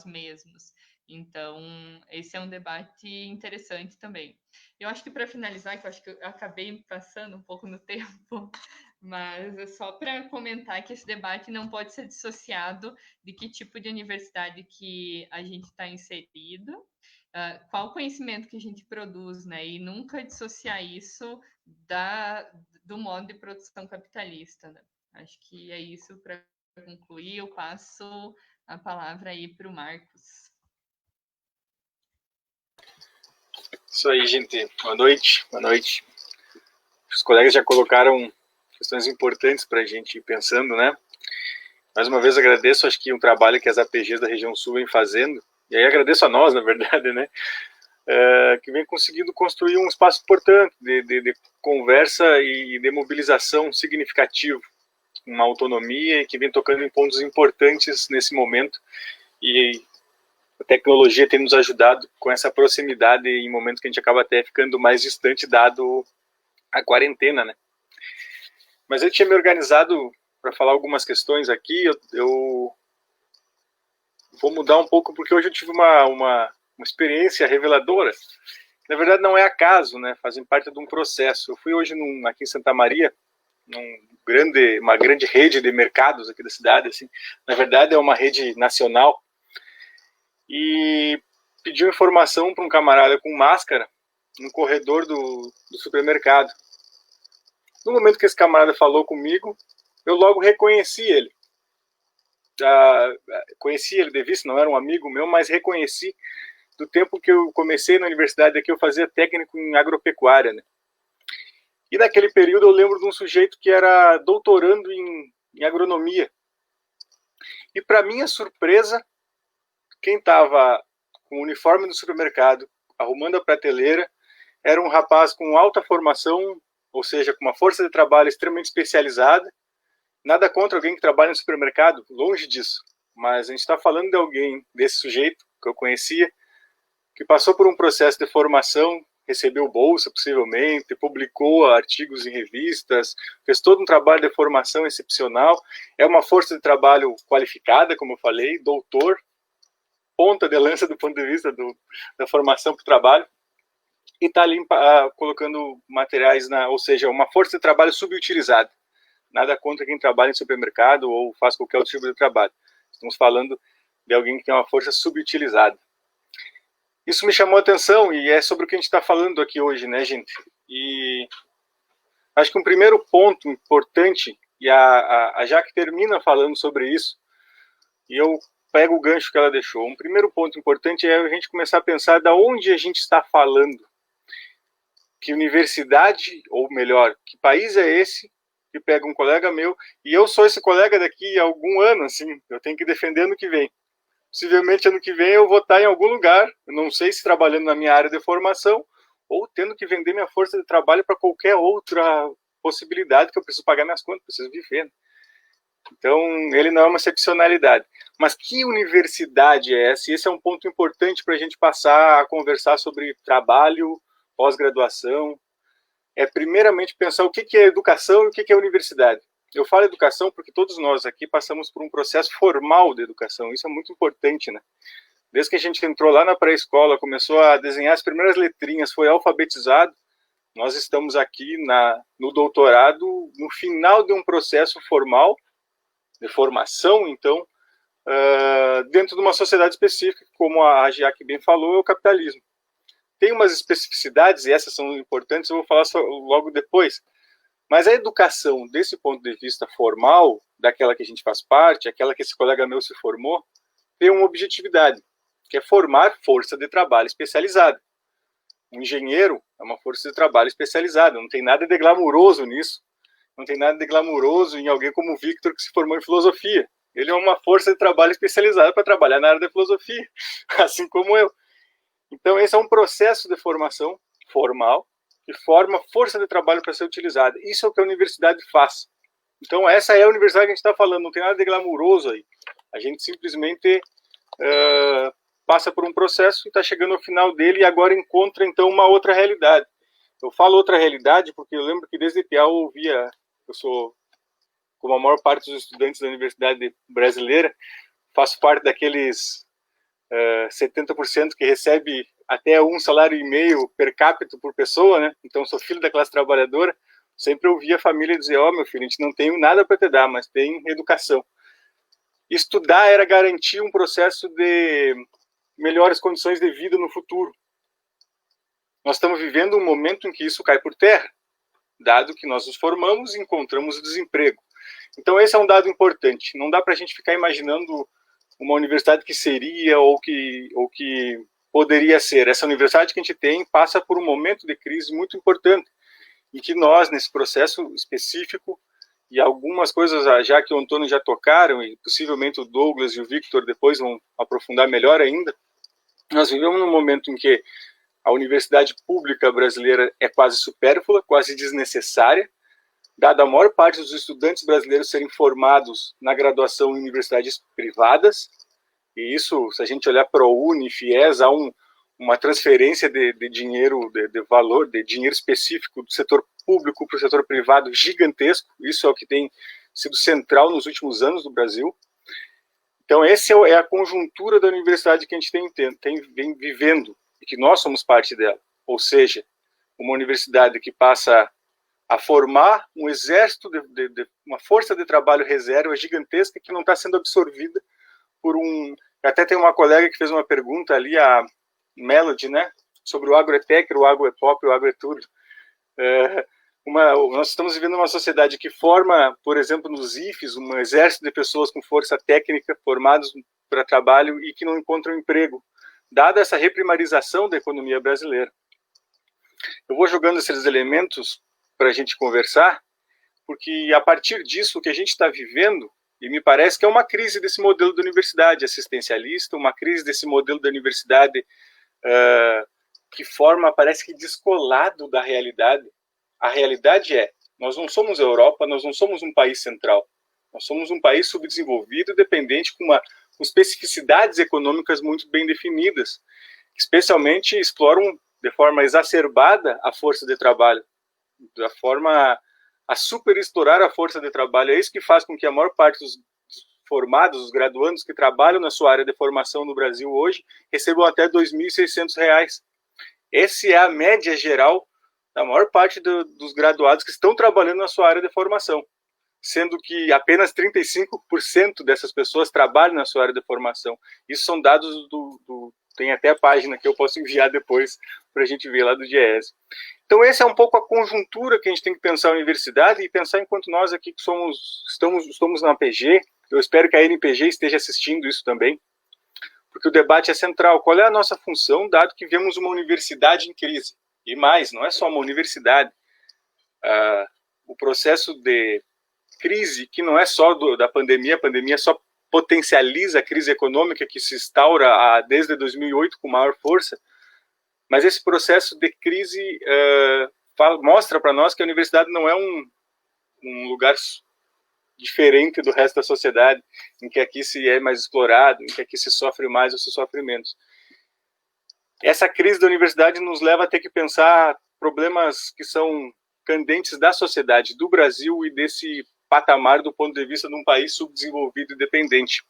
mesmos. Então, esse é um debate interessante também. Eu acho que, para finalizar, que eu acho que eu acabei passando um pouco no tempo, mas é só para comentar que esse debate não pode ser dissociado de que tipo de universidade que a gente está inserido, qual conhecimento que a gente produz, né? E nunca dissociar isso do modo de produção capitalista, né? Acho que é isso para concluir. Eu passo a palavra aí para o Marcos. Isso aí, gente. Boa noite. Boa noite. Os colegas já colocaram questões importantes para a gente ir pensando, né? Mais uma vez agradeço, acho que um trabalho que as APGs da região sul vem fazendo, e aí agradeço a nós, na verdade, né? Que vem conseguindo construir um espaço importante de conversa e de mobilização significativo, uma autonomia que vem tocando em pontos importantes nesse momento, e a tecnologia tem nos ajudado com essa proximidade em momentos que a gente acaba até ficando mais distante dado a quarentena, né? Mas eu tinha me organizado para falar algumas questões aqui, eu vou mudar um pouco porque hoje eu tive uma experiência reveladora. Na verdade não é acaso, né? Fazem parte de um processo. Eu fui hoje aqui em Santa Maria, uma grande rede de mercados aqui da cidade, assim. Na verdade é uma rede nacional, e pediu informação para um camarada com máscara no corredor do supermercado. No momento que esse camarada falou comigo, eu logo reconheci ele. Conheci ele de vista, não era um amigo meu, mas reconheci do tempo que eu comecei na universidade aqui, eu fazia técnico em agropecuária, né? E naquele período eu lembro de um sujeito que era doutorando em agronomia. E para minha surpresa, quem estava com o uniforme do supermercado, arrumando a prateleira, era um rapaz com alta formação, ou seja, com uma força de trabalho extremamente especializada. Nada contra alguém que trabalha no supermercado, longe disso. Mas a gente está falando de alguém, desse sujeito que eu conhecia, que passou por um processo de formação, recebeu bolsa possivelmente, publicou artigos em revistas, fez todo um trabalho de formação excepcional, é uma força de trabalho qualificada, como eu falei, doutor, ponta de lança do ponto de vista da formação para o trabalho, e está ali colocando materiais, ou seja, uma força de trabalho subutilizada. Nada contra quem trabalha em supermercado ou faz qualquer outro tipo de trabalho. Estamos falando de alguém que tem uma força subutilizada. Isso me chamou a atenção e é sobre o que a gente está falando aqui hoje, né, gente? E acho que um primeiro ponto importante, e a Jaque termina falando sobre isso, e eu pego o gancho que ela deixou. Um primeiro ponto importante é a gente começar a pensar da onde a gente está falando. Que universidade, ou melhor, que país é esse que pega um colega meu, e eu sou esse colega daqui a algum ano, assim, eu tenho que defender no que vem. Possivelmente ano que vem eu vou estar em algum lugar, eu não sei se trabalhando na minha área de formação ou tendo que vender minha força de trabalho para qualquer outra possibilidade que eu preciso pagar minhas contas, preciso viver. Né? Então, ele não é uma excepcionalidade. Mas que universidade é essa? E esse é um ponto importante para a gente passar a conversar sobre trabalho, pós-graduação. É primeiramente pensar o que é educação e o que é universidade. Eu falo educação porque todos nós aqui passamos por um processo formal de educação. Isso é muito importante, né? Desde que a gente entrou lá na pré-escola, começou a desenhar as primeiras letrinhas, foi alfabetizado, nós estamos aqui no doutorado, no final de um processo formal, de formação, então, dentro de uma sociedade específica, como a Jaque bem falou, é o capitalismo. Tem umas especificidades, e essas são importantes, eu vou falar logo depois. Mas a educação, desse ponto de vista formal, daquela que a gente faz parte, aquela que esse colega meu se formou, tem uma objetividade, que é formar força de trabalho especializada. Um engenheiro é uma força de trabalho especializada, não tem nada de glamuroso nisso, não tem nada de glamuroso em alguém como o Victor que se formou em filosofia. Ele é uma força de trabalho especializada para trabalhar na área da filosofia, assim como eu. Então esse é um processo de formação formal, que forma força de trabalho para ser utilizada. Isso é o que a universidade faz. Então essa é a universidade que a gente está falando, não tem nada de glamuroso aí. A gente simplesmente passa por um processo e está chegando ao final dele e agora encontra então uma outra realidade. Eu falo outra realidade porque eu lembro que desde piá eu ouvia, eu sou, como a maior parte dos estudantes da universidade brasileira, faço parte daqueles 70% que recebe até um salário e meio per capita por pessoa, né? Então sou filho da classe trabalhadora, sempre ouvia a família dizer, meu filho, a gente não tem nada para te dar, mas tem educação. Estudar era garantir um processo de melhores condições de vida no futuro. Nós estamos vivendo um momento em que isso cai por terra, dado que nós nos formamos e encontramos o desemprego. Então esse é um dado importante. Não dá para a gente ficar imaginando uma universidade que seria ou que poderia ser. Essa universidade que a gente tem passa por um momento de crise muito importante e que nós, nesse processo específico, e algumas coisas já que o Antônio já tocaram, e possivelmente o Douglas e o Victor depois vão aprofundar melhor ainda, nós vivemos num momento em que a universidade pública brasileira é quase supérflua, quase desnecessária, dada a maior parte dos estudantes brasileiros serem formados na graduação em universidades privadas, e isso, se a gente olhar para o UNE, FIES, há uma transferência de dinheiro, de valor, de dinheiro específico do setor público para o setor privado gigantesco, isso é o que tem sido central nos últimos anos no Brasil. Então essa é a conjuntura da universidade que a gente vem vivendo, e que nós somos parte dela, ou seja, uma universidade que passa a formar um exército, uma força de trabalho reserva gigantesca que não está sendo absorvida por um... Até tem uma colega que fez uma pergunta ali, a Melody, né, sobre o agro é tech, o agro é pop, o agro é tudo. Nós estamos vivendo uma sociedade que forma, por exemplo, nos IFES, um exército de pessoas com força técnica, formados para trabalho e que não encontram emprego, dada essa reprimarização da economia brasileira. Eu vou jogando esses elementos para a gente conversar, porque a partir disso o que a gente está vivendo, e me parece que é uma crise desse modelo da universidade assistencialista, uma crise desse modelo da universidade que forma, parece que descolado da realidade. A realidade é, nós não somos Europa, nós não somos um país central, nós somos um país subdesenvolvido, dependente, com especificidades econômicas muito bem definidas, que especialmente exploram de forma exacerbada a força de trabalho, da forma a superexplorar a força de trabalho. É isso que faz com que a maior parte dos formados, os graduandos que trabalham na sua área de formação no Brasil hoje, recebam até R$ 2.600. Essa é a média geral da maior parte dos graduados que estão trabalhando na sua área de formação, sendo que apenas 35% dessas pessoas trabalham na sua área de formação. Isso são dados tem até a página que eu posso enviar depois para a gente ver lá do DIEESE. Então essa é um pouco a conjuntura que a gente tem que pensar a universidade e pensar enquanto nós aqui que estamos na APG, eu espero que a NPG esteja assistindo isso também, porque o debate é central. Qual é a nossa função, dado que vemos uma universidade em crise? E mais, não é só uma universidade. O processo de crise, que não é só da pandemia, a pandemia só potencializa a crise econômica que se instaura desde 2008 com maior força, mas esse processo de crise mostra para nós que a universidade não é um lugar diferente do resto da sociedade, em que aqui se é mais explorado, em que aqui se sofre mais ou se sofre menos. Essa crise da universidade nos leva a ter que pensar problemas que são candentes da sociedade, do Brasil e desse patamar do ponto de vista de um país subdesenvolvido e dependente.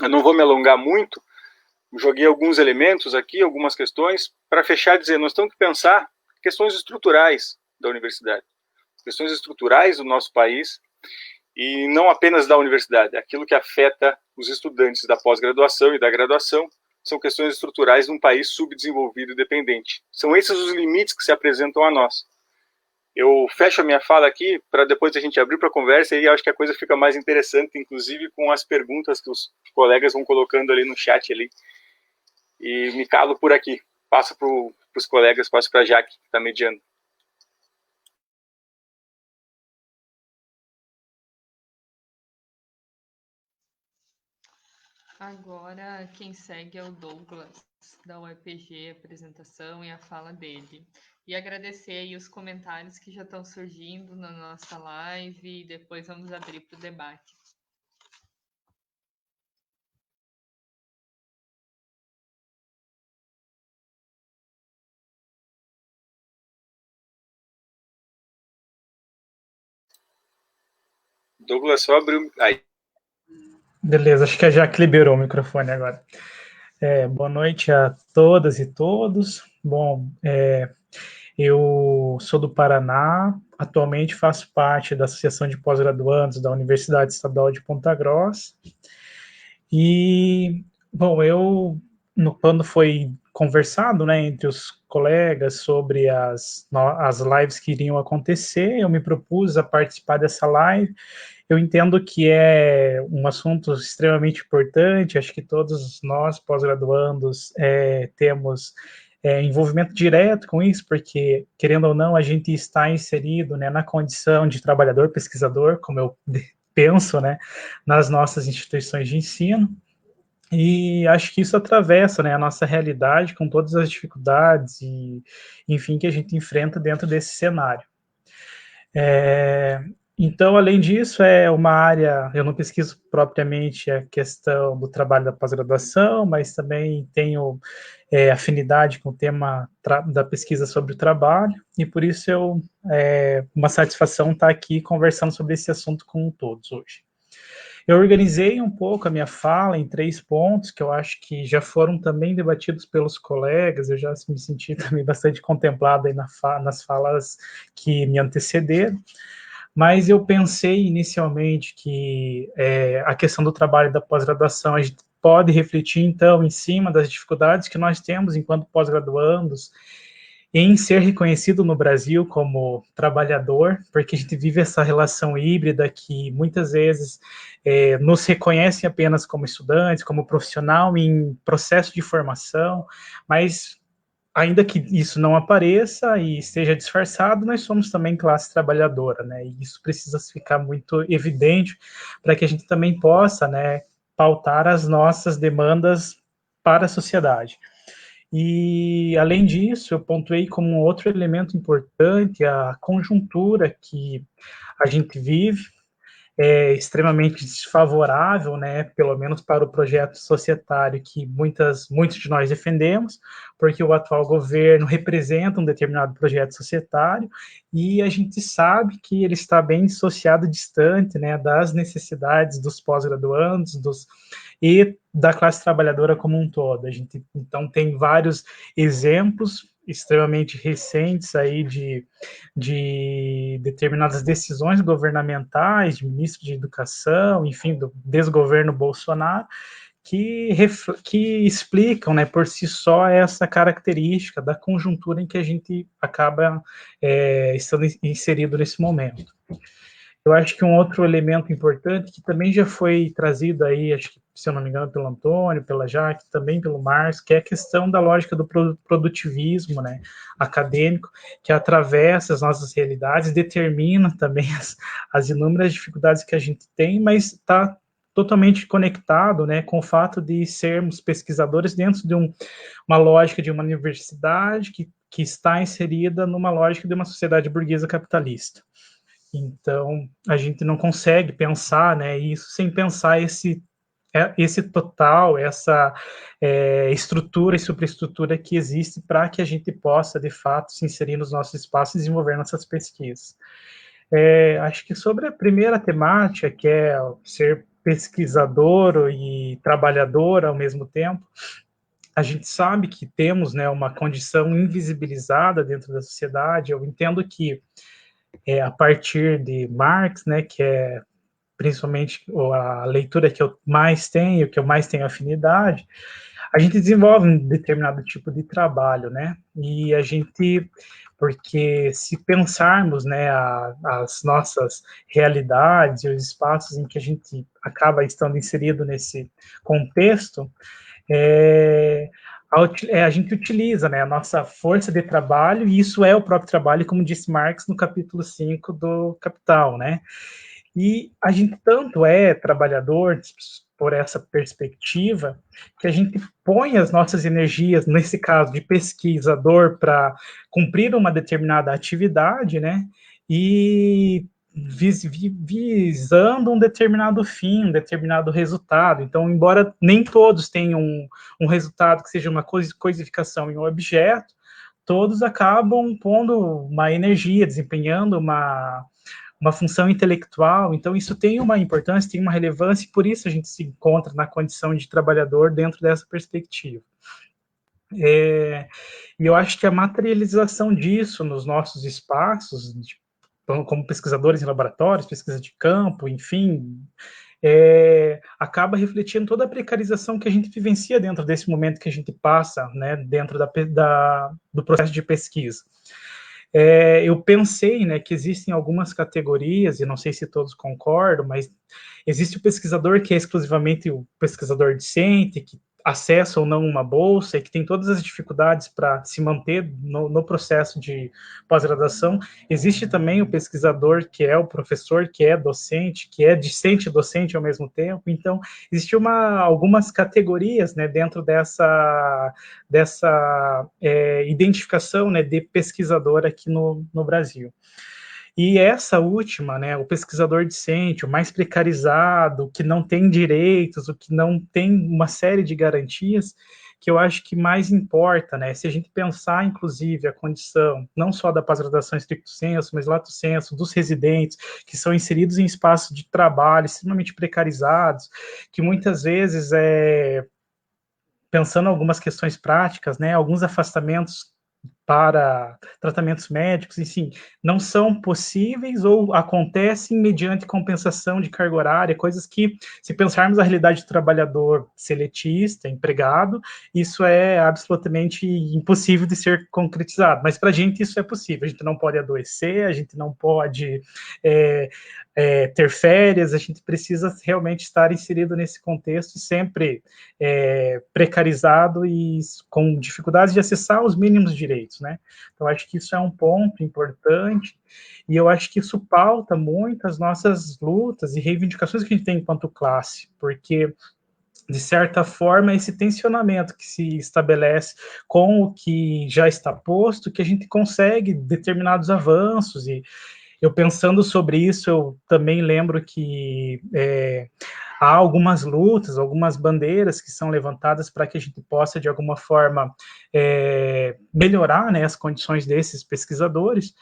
Eu não vou me alongar muito, joguei alguns elementos aqui, algumas questões, para fechar dizer, nós temos que pensar questões estruturais da universidade, questões estruturais do nosso país, e não apenas da universidade, aquilo que afeta os estudantes da pós-graduação e da graduação, são questões estruturais de um país subdesenvolvido e dependente. São esses os limites que se apresentam a nós. Eu fecho a minha fala aqui, para depois a gente abrir para a conversa, e acho que a coisa fica mais interessante, inclusive com as perguntas que os colegas vão colocando ali no chat. Ali. E me calo por aqui. Passo para os colegas, passo para a Jaque, que está mediando. Agora, quem segue é o Douglas, da UEPG, a apresentação e a fala dele. E agradecer aí os comentários que já estão surgindo na nossa live, e depois vamos abrir para o debate. Douglas, só abriu... Aí. Beleza, acho que a Jaque liberou o microfone agora. Boa noite a todas e todos. Bom, eu sou do Paraná, atualmente faço parte da Associação de Pós-Graduandos da Universidade Estadual de Ponta Grossa. E, bom, quando foi conversado, né, entre os colegas sobre as lives que iriam acontecer, eu me propus a participar dessa live. Eu entendo que é um assunto extremamente importante, acho que todos nós, pós-graduandos, temos envolvimento direto com isso, porque, querendo ou não, a gente está inserido, né, na condição de trabalhador, pesquisador, como eu penso, né, nas nossas instituições de ensino, e acho que isso atravessa, né, a nossa realidade com todas as dificuldades e, enfim, que a gente enfrenta dentro desse cenário. Então, além disso, é uma área, eu não pesquiso propriamente a questão do trabalho da pós-graduação, mas também tenho afinidade com o tema da pesquisa sobre o trabalho, e por isso uma satisfação estar aqui conversando sobre esse assunto com todos hoje. Eu organizei um pouco a minha fala em 3 pontos, que eu acho que já foram também debatidos pelos colegas, eu já me senti também bastante contemplado aí nas falas que me antecederam. Mas eu pensei inicialmente que a questão do trabalho da pós-graduação, a gente pode refletir, então, em cima das dificuldades que nós temos enquanto pós-graduandos em ser reconhecido no Brasil como trabalhador, porque a gente vive essa relação híbrida que muitas vezes nos reconhecem apenas como estudantes, como profissional em processo de formação, mas ainda que isso não apareça e esteja disfarçado, nós somos também classe trabalhadora, né? E isso precisa ficar muito evidente para que a gente também possa, né, pautar as nossas demandas para a sociedade. E, além disso, eu pontuei como um outro elemento importante a conjuntura que a gente vive, extremamente desfavorável, né, pelo menos para o projeto societário que muitos de nós defendemos, porque o atual governo representa um determinado projeto societário e a gente sabe que ele está bem dissociado, distante, né, das necessidades dos pós-graduandos e da classe trabalhadora como um todo. A gente, então, tem vários exemplos extremamente recentes aí de determinadas decisões governamentais, de ministro de educação, enfim, do desgoverno Bolsonaro, que explicam, né, por si só essa característica da conjuntura em que a gente acaba estando inserido nesse momento. Eu acho que um outro elemento importante, que também já foi trazido aí, acho que, se eu não me engano, pelo Antônio, pela Jaque, também pelo Márcio, que é a questão da lógica do produtivismo, né, acadêmico, que atravessa as nossas realidades, determina também as inúmeras dificuldades que a gente tem, mas está totalmente conectado, né, com o fato de sermos pesquisadores dentro de uma lógica de uma universidade que está inserida numa lógica de uma sociedade burguesa capitalista. Então, a gente não consegue pensar, né, isso sem pensar esse total, essa estrutura e superestrutura que existe para que a gente possa, de fato, se inserir nos nossos espaços e desenvolver nossas pesquisas. Acho que sobre a primeira temática, que é ser pesquisador e trabalhador ao mesmo tempo, a gente sabe que temos, né, uma condição invisibilizada dentro da sociedade. Eu entendo que, a partir de Marx, né, que é principalmente a leitura que eu mais tenho, que eu mais tenho afinidade, a gente desenvolve um determinado tipo de trabalho, né? E a gente, porque se pensarmos, né, as nossas realidades e os espaços em que a gente acaba estando inserido nesse contexto, a gente utiliza, né, a nossa força de trabalho, e isso é o próprio trabalho, como disse Marx no capítulo 5 do Capital, né? E a gente tanto é trabalhador por essa perspectiva que a gente põe as nossas energias, nesse caso de pesquisador, para cumprir uma determinada atividade, né? E visando um determinado fim, um determinado resultado. Então, embora nem todos tenham um resultado que seja uma coisificação em um objeto, todos acabam pondo uma energia, desempenhando uma função intelectual. Então isso tem uma importância, tem uma relevância, e por isso a gente se encontra na condição de trabalhador dentro dessa perspectiva. E eu acho que a materialização disso nos nossos espaços, como pesquisadores em laboratórios, pesquisa de campo, enfim, acaba refletindo toda a precarização que a gente vivencia dentro desse momento que a gente passa, né, dentro do processo de pesquisa. Eu pensei, né, que existem algumas categorias, e não sei se todos concordam, mas existe o pesquisador que é exclusivamente o pesquisador discente, que acessa ou não uma bolsa e que tem todas as dificuldades para se manter no processo de pós-graduação. Existe também o pesquisador que é o professor, que é docente, que é discente e docente ao mesmo tempo. Então, existe algumas categorias, né, dentro dessa identificação, né, de pesquisador aqui no Brasil. E essa última, né, o pesquisador discente, o mais precarizado, o que não tem direitos, o que não tem uma série de garantias, que eu acho que mais importa, né, se a gente pensar, inclusive, a condição, não só da pós-graduação stricto sensu, mas lato sensu, dos residentes, que são inseridos em espaços de trabalho extremamente precarizados, que muitas vezes, pensando em algumas questões práticas, né, alguns afastamentos para tratamentos médicos, enfim, não são possíveis ou acontecem mediante compensação de carga horária, coisas que, se pensarmos a realidade do trabalhador seletista, empregado, isso é absolutamente impossível de ser concretizado, mas para a gente isso é possível, a gente não pode adoecer, a gente não pode ter férias, a gente precisa realmente estar inserido nesse contexto, sempre precarizado e com dificuldades de acessar os mínimos direitos, né? Então, acho que isso é um ponto importante, e eu acho que isso pauta muito as nossas lutas e reivindicações que a gente tem enquanto classe, porque, de certa forma, esse tensionamento que se estabelece com o que já está posto, que a gente consegue determinados avanços, e eu pensando sobre isso, eu também lembro que há algumas lutas, algumas bandeiras que são levantadas para que a gente possa, de alguma forma, melhorar, né, as condições desses pesquisadores.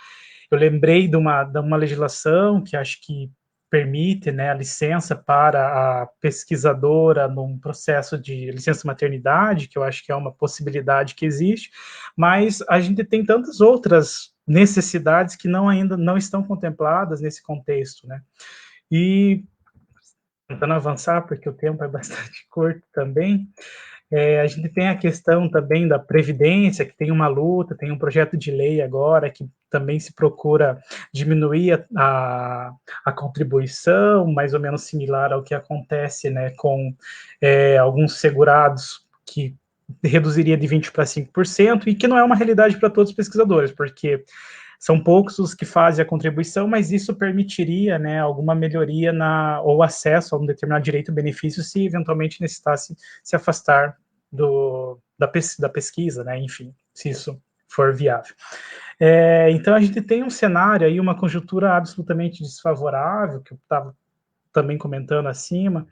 Eu lembrei de uma legislação que acho que permite, né, a licença para a pesquisadora num processo de licença maternidade, que eu acho que é uma possibilidade que existe, mas a gente tem tantas outras necessidades que ainda não estão contempladas nesse contexto, né? E tentando avançar, porque o tempo é bastante curto também, a gente tem a questão também da Previdência, que tem uma luta, tem um projeto de lei agora que também se procura diminuir a contribuição, mais ou menos similar ao que acontece, né, com alguns segurados, que reduziria de 20% para 5%, e que não é uma realidade para todos os pesquisadores, porque são poucos os que fazem a contribuição, mas isso permitiria, né, alguma melhoria ou acesso a um determinado direito ou benefício se eventualmente necessitasse se afastar da pesquisa, né, enfim, se isso for viável. Então a gente tem um cenário aí, uma conjuntura absolutamente desfavorável, que eu estava também comentando acima,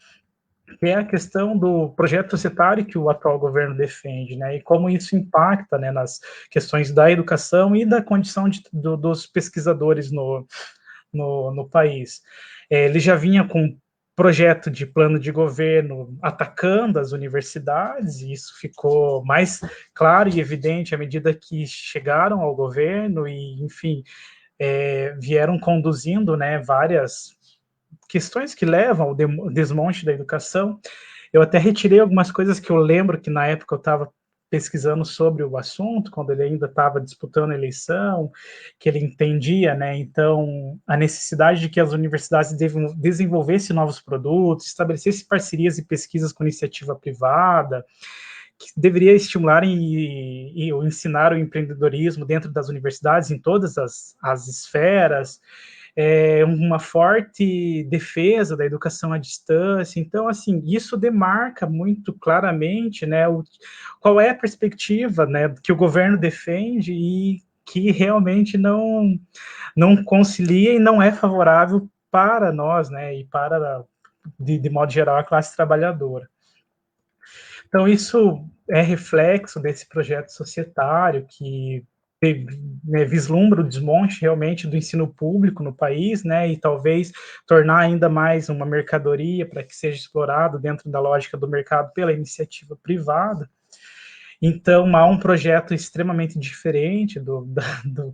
que é a questão do projeto societário que o atual governo defende, né, e como isso impacta, né, nas questões da educação e da condição dos pesquisadores no país. Ele já vinha com projeto de plano de governo atacando as universidades, e isso ficou mais claro e evidente à medida que chegaram ao governo e, enfim, vieram conduzindo, né, várias questões que levam ao desmonte da educação. Eu até retirei algumas coisas que eu lembro que na época eu estava pesquisando sobre o assunto, quando ele ainda estava disputando a eleição, que ele entendia, né, então, a necessidade de que as universidades desenvolvessem novos produtos, estabelecessem parcerias e pesquisas com iniciativa privada, que deveria estimular e ensinar o empreendedorismo dentro das universidades, em todas as esferas, uma forte defesa da educação à distância. Então, assim, isso demarca muito claramente, né, qual é a perspectiva, né, que o governo defende e que realmente não concilia e não é favorável para nós, né, e para, de modo geral, a classe trabalhadora. Então, isso é reflexo desse projeto societário que né, vislumbra o desmonte realmente do ensino público no país, né, e talvez tornar ainda mais uma mercadoria para que seja explorado dentro da lógica do mercado pela iniciativa privada. Então, há um projeto extremamente diferente do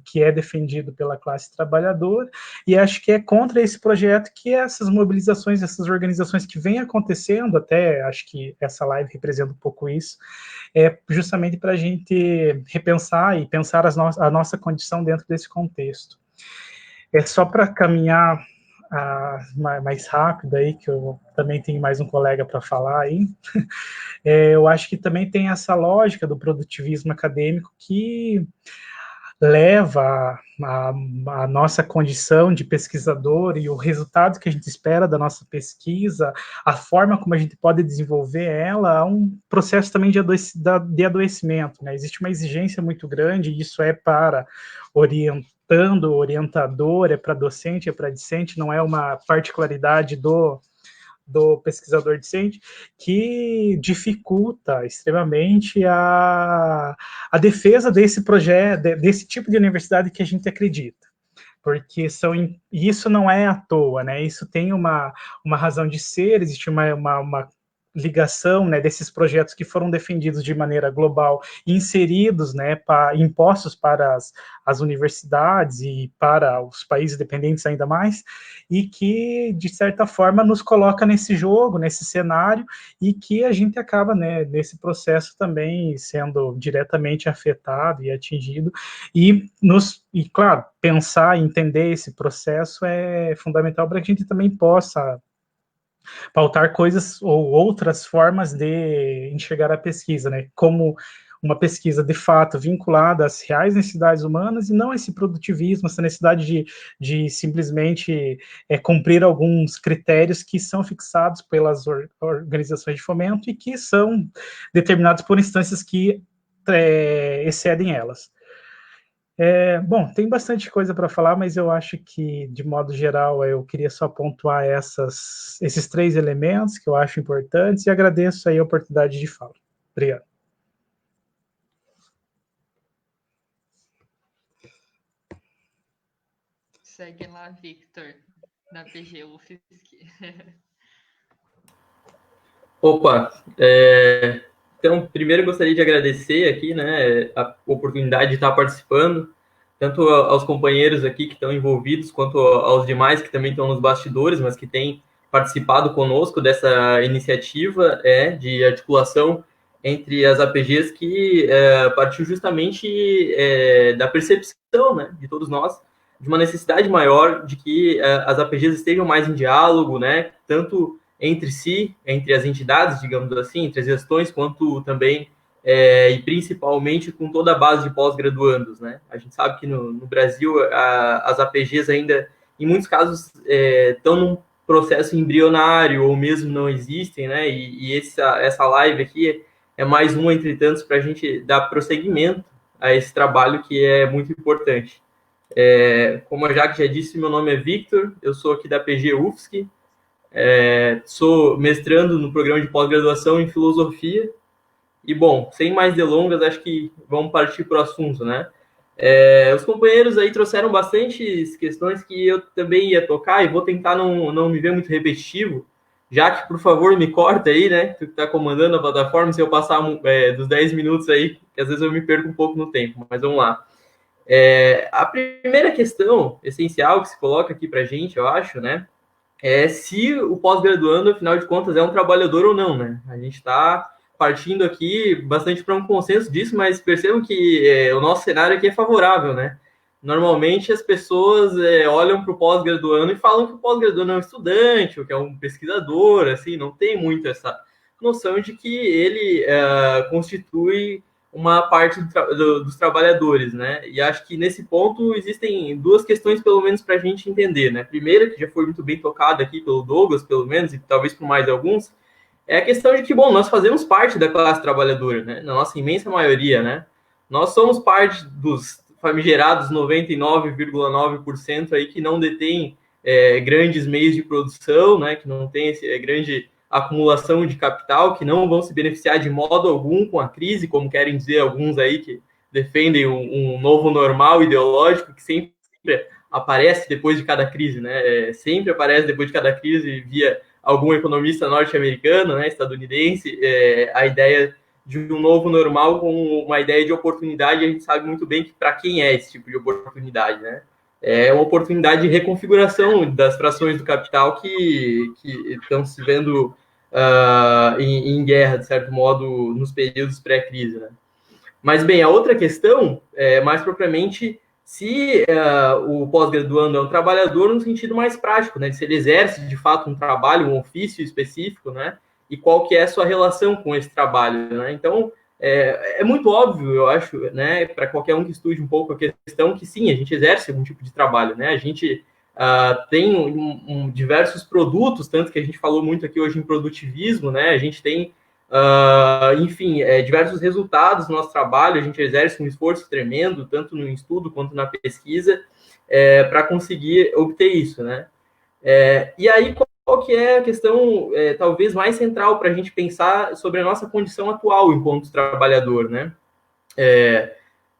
que é defendido pela classe trabalhadora, e acho que é contra esse projeto que essas mobilizações, essas organizações que vêm acontecendo, até acho que essa live representa um pouco isso, justamente para a gente repensar e pensar a nossa condição dentro desse contexto. Só para caminhar mais rápido aí, que eu também tenho mais um colega para falar aí, eu acho que também tem essa lógica do produtivismo acadêmico que leva a nossa condição de pesquisador e o resultado que a gente espera da nossa pesquisa, a forma como a gente pode desenvolver ela, a um processo também de adoecimento, né? Existe uma exigência muito grande, e isso é para orientador, é para docente, é para discente, não é uma particularidade do pesquisador discente, que dificulta extremamente a defesa desse projeto, desse tipo de universidade que a gente acredita. Porque isso não é à toa, né? Isso tem uma razão de ser, existe uma ligação, né, desses projetos que foram defendidos de maneira global, inseridos, né, impostos para as universidades e para os países dependentes ainda mais, e que, de certa forma, nos coloca nesse jogo, nesse cenário, e que a gente acaba, né, nesse processo também sendo diretamente afetado e atingido, e claro, pensar e entender esse processo é fundamental para que a gente também possa pautar coisas ou outras formas de enxergar a pesquisa, né? Como uma pesquisa de fato vinculada às reais necessidades humanas e não esse produtivismo, essa necessidade de simplesmente cumprir alguns critérios que são fixados pelas organizações de fomento e que são determinados por instâncias que excedem elas. Bom, tem bastante coisa para falar, mas eu acho que, de modo geral, eu queria só pontuar esses 3 elementos que eu acho importantes e agradeço aí a oportunidade de fala. Obrigado. Segue lá, Victor, da PG UFSC. Opa, então, primeiro eu gostaria de agradecer aqui, né, a oportunidade de estar participando, tanto aos companheiros aqui que estão envolvidos, quanto aos demais que também estão nos bastidores, mas que têm participado conosco dessa iniciativa de articulação entre as APGs que partiu justamente da percepção, né, de todos nós, de uma necessidade maior de que as APGs estejam mais em diálogo, né, tanto entre si, entre as entidades, digamos assim, entre as gestões, quanto também e principalmente com toda a base de pós-graduandos, né? A gente sabe que no Brasil as APGs ainda, em muitos casos, estão num processo embrionário ou mesmo não existem, né? E essa live aqui é mais um entre tantos para a gente dar prosseguimento a esse trabalho que é muito importante. Como a Jaque já disse, meu nome é Victor, eu sou aqui da PG UFSC, sou mestrando no programa de pós-graduação em filosofia. E, bom, sem mais delongas, acho que vamos partir para o assunto, né? Os companheiros aí trouxeram bastantes questões que eu também ia tocar e vou tentar não me ver muito repetitivo, já que, por favor, me corta aí, né? Tu que está comandando a plataforma, se eu passar dos 10 minutos aí, que às vezes eu me perco um pouco no tempo, mas vamos lá. A primeira questão essencial que se coloca aqui para a gente, eu acho, né? É se o pós-graduando, afinal de contas, é um trabalhador ou não, né? A gente está partindo aqui bastante para um consenso disso, mas percebam que o nosso cenário aqui é favorável, né? Normalmente as pessoas olham para o pós-graduando e falam que o pós-graduando é um estudante, ou que é um pesquisador, assim, não tem muito essa noção de que ele constitui uma parte dos trabalhadores, né? E acho que nesse ponto existem duas questões, pelo menos, para a gente entender, né? Primeira, que já foi muito bem tocada aqui pelo Douglas, pelo menos, e talvez por mais alguns, é a questão de que, bom, nós fazemos parte da classe trabalhadora, né? Na nossa imensa maioria, né? Nós somos parte dos famigerados 99,9% aí que não detém grandes meios de produção, né? Que não tem grande acumulação de capital, que não vão se beneficiar de modo algum com a crise, como querem dizer alguns aí que defendem um novo normal ideológico que sempre aparece depois de cada crise, né? Sempre aparece depois de cada crise via algum economista norte-americano, né, estadunidense, a ideia de um novo normal com uma ideia de oportunidade. A gente sabe muito bem que para quem é esse tipo de oportunidade, né? É uma oportunidade de reconfiguração das frações do capital que estão se vendo em guerra, de certo modo, nos períodos pré-crise, né? Mas, bem, a outra questão é, mais propriamente, se o pós-graduando é um trabalhador no sentido mais prático, né? Se ele exerce, de fato, um trabalho, um ofício específico, né? E qual que é a sua relação com esse trabalho, né? Então, é muito óbvio, eu acho, né? Para qualquer um que estude um pouco a questão, que sim, a gente exerce algum tipo de trabalho, né? A gente tem diversos produtos, tanto que a gente falou muito aqui hoje em produtivismo, né? A gente tem enfim, diversos resultados do nosso trabalho. A gente exerce um esforço tremendo, tanto no estudo quanto na pesquisa, para conseguir obter isso, né? E aí, qual que é a questão, talvez, mais central para a gente pensar sobre a nossa condição atual enquanto trabalhador, né?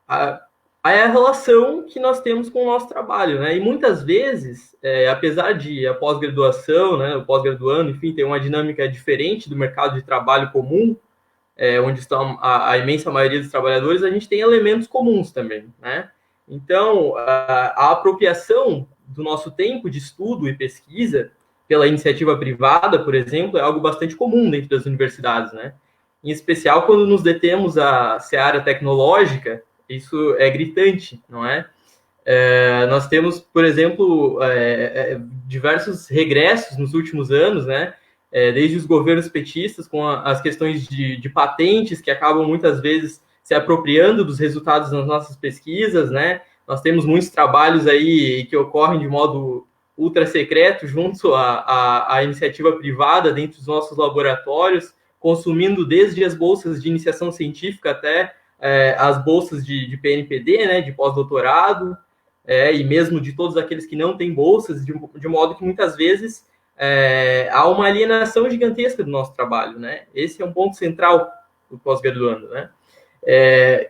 A relação que nós temos com o nosso trabalho, né? E muitas vezes, apesar de a pós-graduação, né, o pós-graduando, enfim, ter uma dinâmica diferente do mercado de trabalho comum, onde estão a imensa maioria dos trabalhadores, a gente tem elementos comuns também, né? Então, a apropriação do nosso tempo de estudo e pesquisa pela iniciativa privada, por exemplo, é algo bastante comum dentro das universidades, né? Em especial quando nos detemos à seara tecnológica, isso é gritante, não é? Nós temos, por exemplo, diversos regressos nos últimos anos, né? Desde os governos petistas, com as questões de patentes, que acabam muitas vezes se apropriando dos resultados das nossas pesquisas, né? Nós temos muitos trabalhos aí que ocorrem de modo ultra secreto junto à iniciativa privada dentro dos nossos laboratórios, consumindo desde as bolsas de iniciação científica até as bolsas de PNPD, né, de pós-doutorado, e mesmo de todos aqueles que não têm bolsas, de modo que muitas vezes há uma alienação gigantesca do nosso trabalho, né? Esse é um ponto central do pós-graduando, né?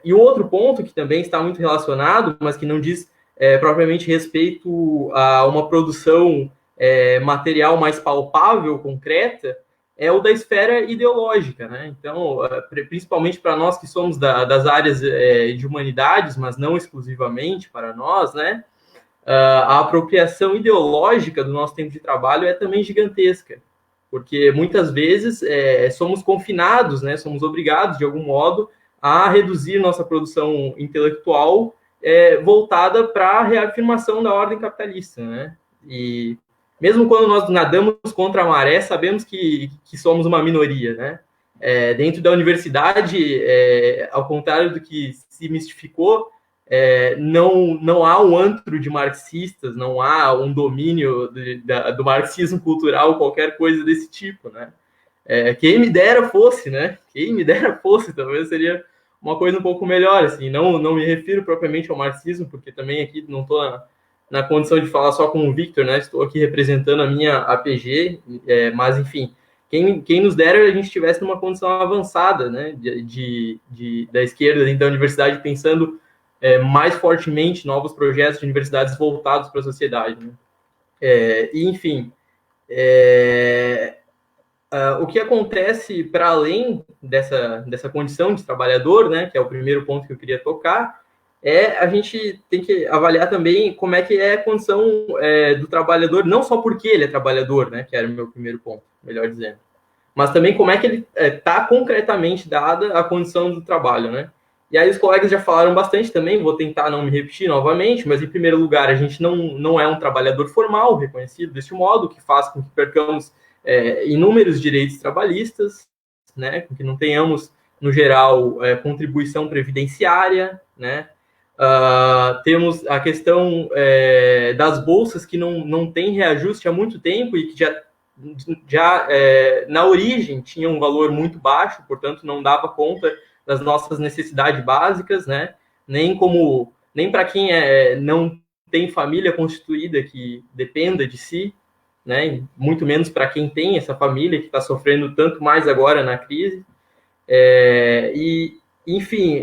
E um outro ponto que também está muito relacionado, mas que não diz propriamente respeito a uma produção material mais palpável, concreta, é o da esfera ideológica, né? Então, principalmente para nós que somos das áreas de humanidades, mas não exclusivamente para nós, né? A apropriação ideológica do nosso tempo de trabalho é também gigantesca, porque muitas vezes somos confinados, né? Somos obrigados, de algum modo, a reduzir nossa produção intelectual voltada para a reafirmação da ordem capitalista, né? E mesmo quando nós nadamos contra a maré, sabemos que somos uma minoria, né? Dentro da universidade, ao contrário do que se mistificou, não há um antro de marxistas, não há um domínio do marxismo cultural, qualquer coisa desse tipo, né? Quem me dera fosse, né? Quem me dera fosse, talvez seria uma coisa um pouco melhor, assim. Não me refiro propriamente ao marxismo, porque também aqui não estou na condição de falar só com o Victor, né? Estou aqui representando a minha APG, mas, enfim, quem nos dera a gente estivesse numa condição avançada, né? Da esquerda dentro da universidade, pensando mais fortemente novos projetos de universidades voltados para a sociedade, né? Enfim, o que acontece para além dessa condição de trabalhador, né, que é o primeiro ponto que eu queria tocar, a gente tem que avaliar também como é que é a condição do trabalhador, não só porque ele é trabalhador, né, que era o meu primeiro ponto, melhor dizendo, mas também como é que ele está concretamente dada a condição do trabalho, né. E aí os colegas já falaram bastante também, vou tentar não me repetir novamente, mas em primeiro lugar, a gente não é um trabalhador formal, reconhecido deste modo, que faz com que percamos inúmeros direitos trabalhistas, né, que não tenhamos, no geral, contribuição previdenciária, né, temos a questão das bolsas que não tem reajuste há muito tempo e que já na origem tinham um valor muito baixo, portanto não dava conta das nossas necessidades básicas, né, nem para quem não tem família constituída que dependa de si, né, muito menos para quem tem essa família que está sofrendo tanto mais agora na crise. Enfim,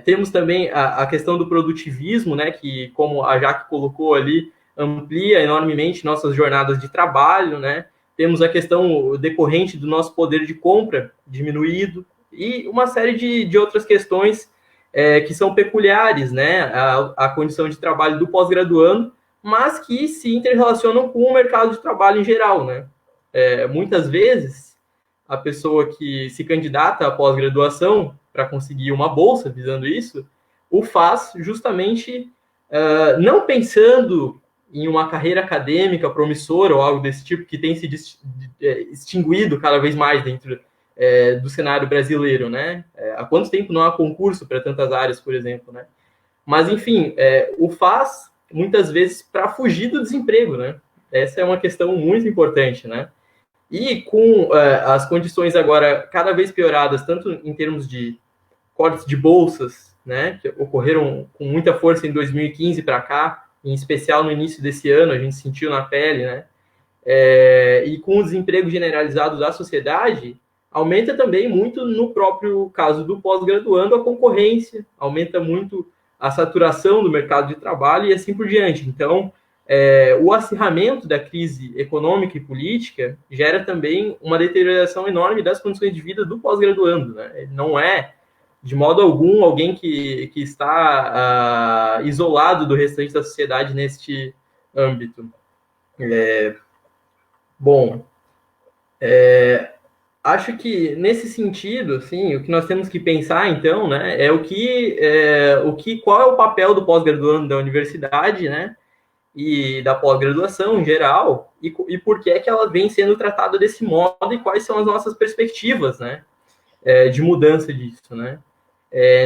temos também a questão do produtivismo, né, que, como a Jaque colocou ali, amplia enormemente nossas jornadas de trabalho, né? Temos a questão decorrente do nosso poder de compra diminuído e uma série de outras questões que são peculiares, né, à condição de trabalho do pós-graduando, mas que se interrelacionam com o mercado de trabalho em geral, né? Muitas vezes, a pessoa que se candidata à pós-graduação para conseguir uma bolsa visando isso, o faz justamente não pensando em uma carreira acadêmica promissora ou algo desse tipo, que tem se extinguido cada vez mais dentro do cenário brasileiro, né? Há quanto tempo não há concurso para tantas áreas, por exemplo, né? Mas, enfim, o faz muitas vezes para fugir do desemprego, né? Essa é uma questão muito importante, né? E com as condições agora cada vez pioradas, tanto em termos de cortes de bolsas, né, que ocorreram com muita força em 2015 para cá, em especial no início desse ano, a gente sentiu na pele, né? E com o desemprego generalizado da sociedade, aumenta também muito, no próprio caso do pós-graduando, a concorrência, aumenta muito a saturação do mercado de trabalho e assim por diante. Então, o acirramento da crise econômica e política gera também uma deterioração enorme das condições de vida do pós-graduando, né? Ele não é, de modo algum, alguém que está isolado do restante da sociedade neste âmbito. Acho que, nesse sentido, assim, o que nós temos que pensar, então, né, qual é o papel do pós-graduando da universidade, né, e da pós-graduação em geral, e por que é que ela vem sendo tratada desse modo e quais são as nossas perspectivas, né, de mudança disso, né.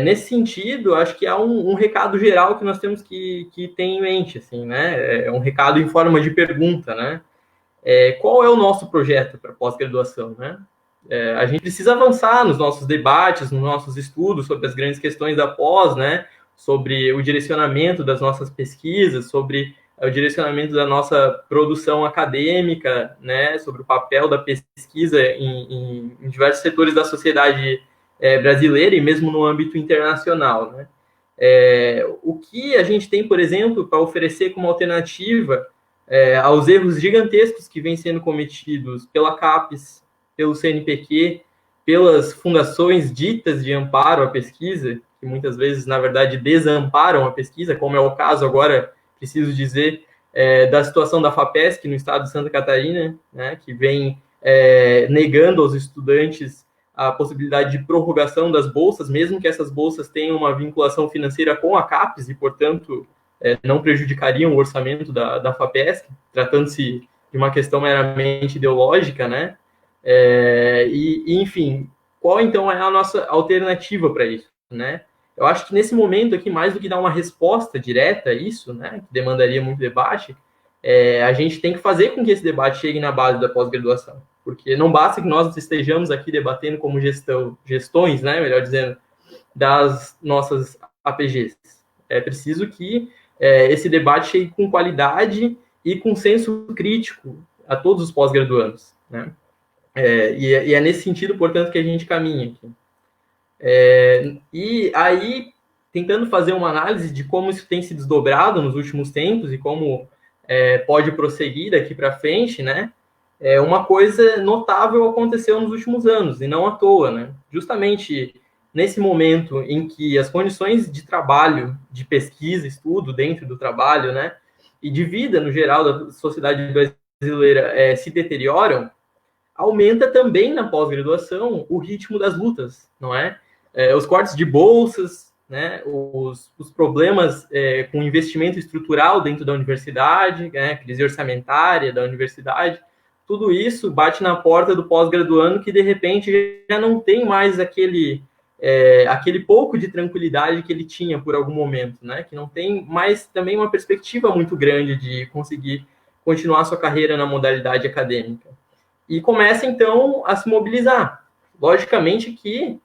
Nesse sentido, acho que há um recado geral que nós temos que ter em mente, assim, né, um recado em forma de pergunta, né. Qual é o nosso projeto para pós-graduação, né? A gente precisa avançar nos nossos debates, nos nossos estudos sobre as grandes questões da pós, né? Sobre o direcionamento das nossas pesquisas, sobre o direcionamento da nossa produção acadêmica, né? Sobre o papel da pesquisa em diversos setores da sociedade brasileira e mesmo no âmbito internacional, né? O que a gente tem, por exemplo, para oferecer como alternativa aos erros gigantescos que vêm sendo cometidos pela CAPES, pelo CNPq, pelas fundações ditas de amparo à pesquisa, que muitas vezes, na verdade, desamparam a pesquisa, como é o caso agora, preciso dizer, da situação da FAPESC no estado de Santa Catarina, né, que vem negando aos estudantes a possibilidade de prorrogação das bolsas, mesmo que essas bolsas tenham uma vinculação financeira com a CAPES e, portanto, não prejudicariam o orçamento da FAPESC, tratando-se de uma questão meramente ideológica, né? Enfim, qual então é a nossa alternativa para isso, né? Eu acho que nesse momento aqui, mais do que dar uma resposta direta a isso, né, que demandaria muito debate, a gente tem que fazer com que esse debate chegue na base da pós-graduação, porque não basta que nós estejamos aqui debatendo como gestões, né, melhor dizendo, das nossas APGs. É preciso que esse debate chegue com qualidade e com senso crítico a todos os pós-graduandos, né? E é nesse sentido, portanto, que a gente caminha aqui. E aí, tentando fazer uma análise de como isso tem se desdobrado nos últimos tempos e como pode prosseguir daqui para frente, né? Uma coisa notável aconteceu nos últimos anos, e não à toa, né? Justamente nesse momento em que as condições de trabalho, de pesquisa, estudo dentro do trabalho, né? E de vida, no geral, da sociedade brasileira se deterioram, aumenta também na pós-graduação o ritmo das lutas, não é? Os cortes de bolsas, né? Os problemas com investimento estrutural dentro da universidade, né? Crise orçamentária da universidade, tudo isso bate na porta do pós-graduando que, de repente, já não tem mais aquele pouco de tranquilidade que ele tinha por algum momento, né? Que não tem mais também uma perspectiva muito grande de conseguir continuar sua carreira na modalidade acadêmica. E começa, então, a se mobilizar. Logicamente que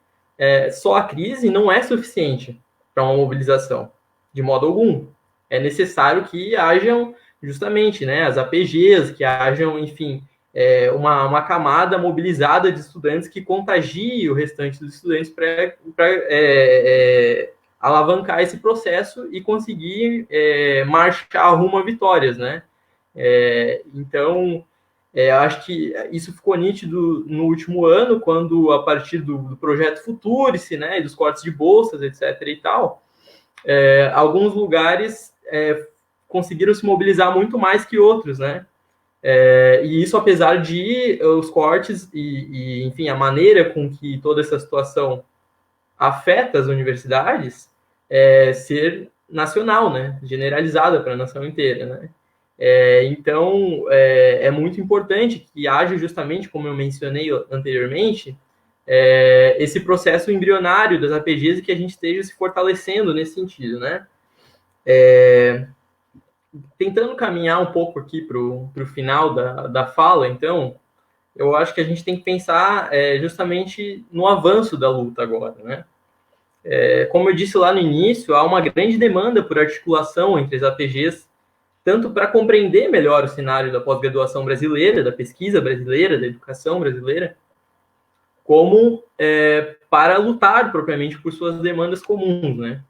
só a crise não é suficiente para uma mobilização, de modo algum. É necessário que hajam, justamente, né, as APGs, que hajam, enfim, uma camada mobilizada de estudantes que contagie o restante dos estudantes para alavancar esse processo e conseguir marchar rumo a vitórias, né? Então, acho que isso ficou nítido no último ano, quando, a partir do projeto Futurice, né, e dos cortes de bolsas, etc. e tal, alguns lugares conseguiram se mobilizar muito mais que outros, né? E isso apesar de os cortes e, enfim, a maneira com que toda essa situação afeta as universidades ser nacional, né? Generalizada para a nação inteira, né? Então, é muito importante que haja justamente, como eu mencionei anteriormente, esse processo embrionário das APGs e que a gente esteja se fortalecendo nesse sentido, né? Tentando caminhar um pouco aqui para o final da fala, então, eu acho que a gente tem que pensar justamente no avanço da luta agora, né? Como eu disse lá no início, há uma grande demanda por articulação entre as APGs, tanto para compreender melhor o cenário da pós-graduação brasileira, da pesquisa brasileira, da educação brasileira, como para lutar propriamente por suas demandas comuns, né?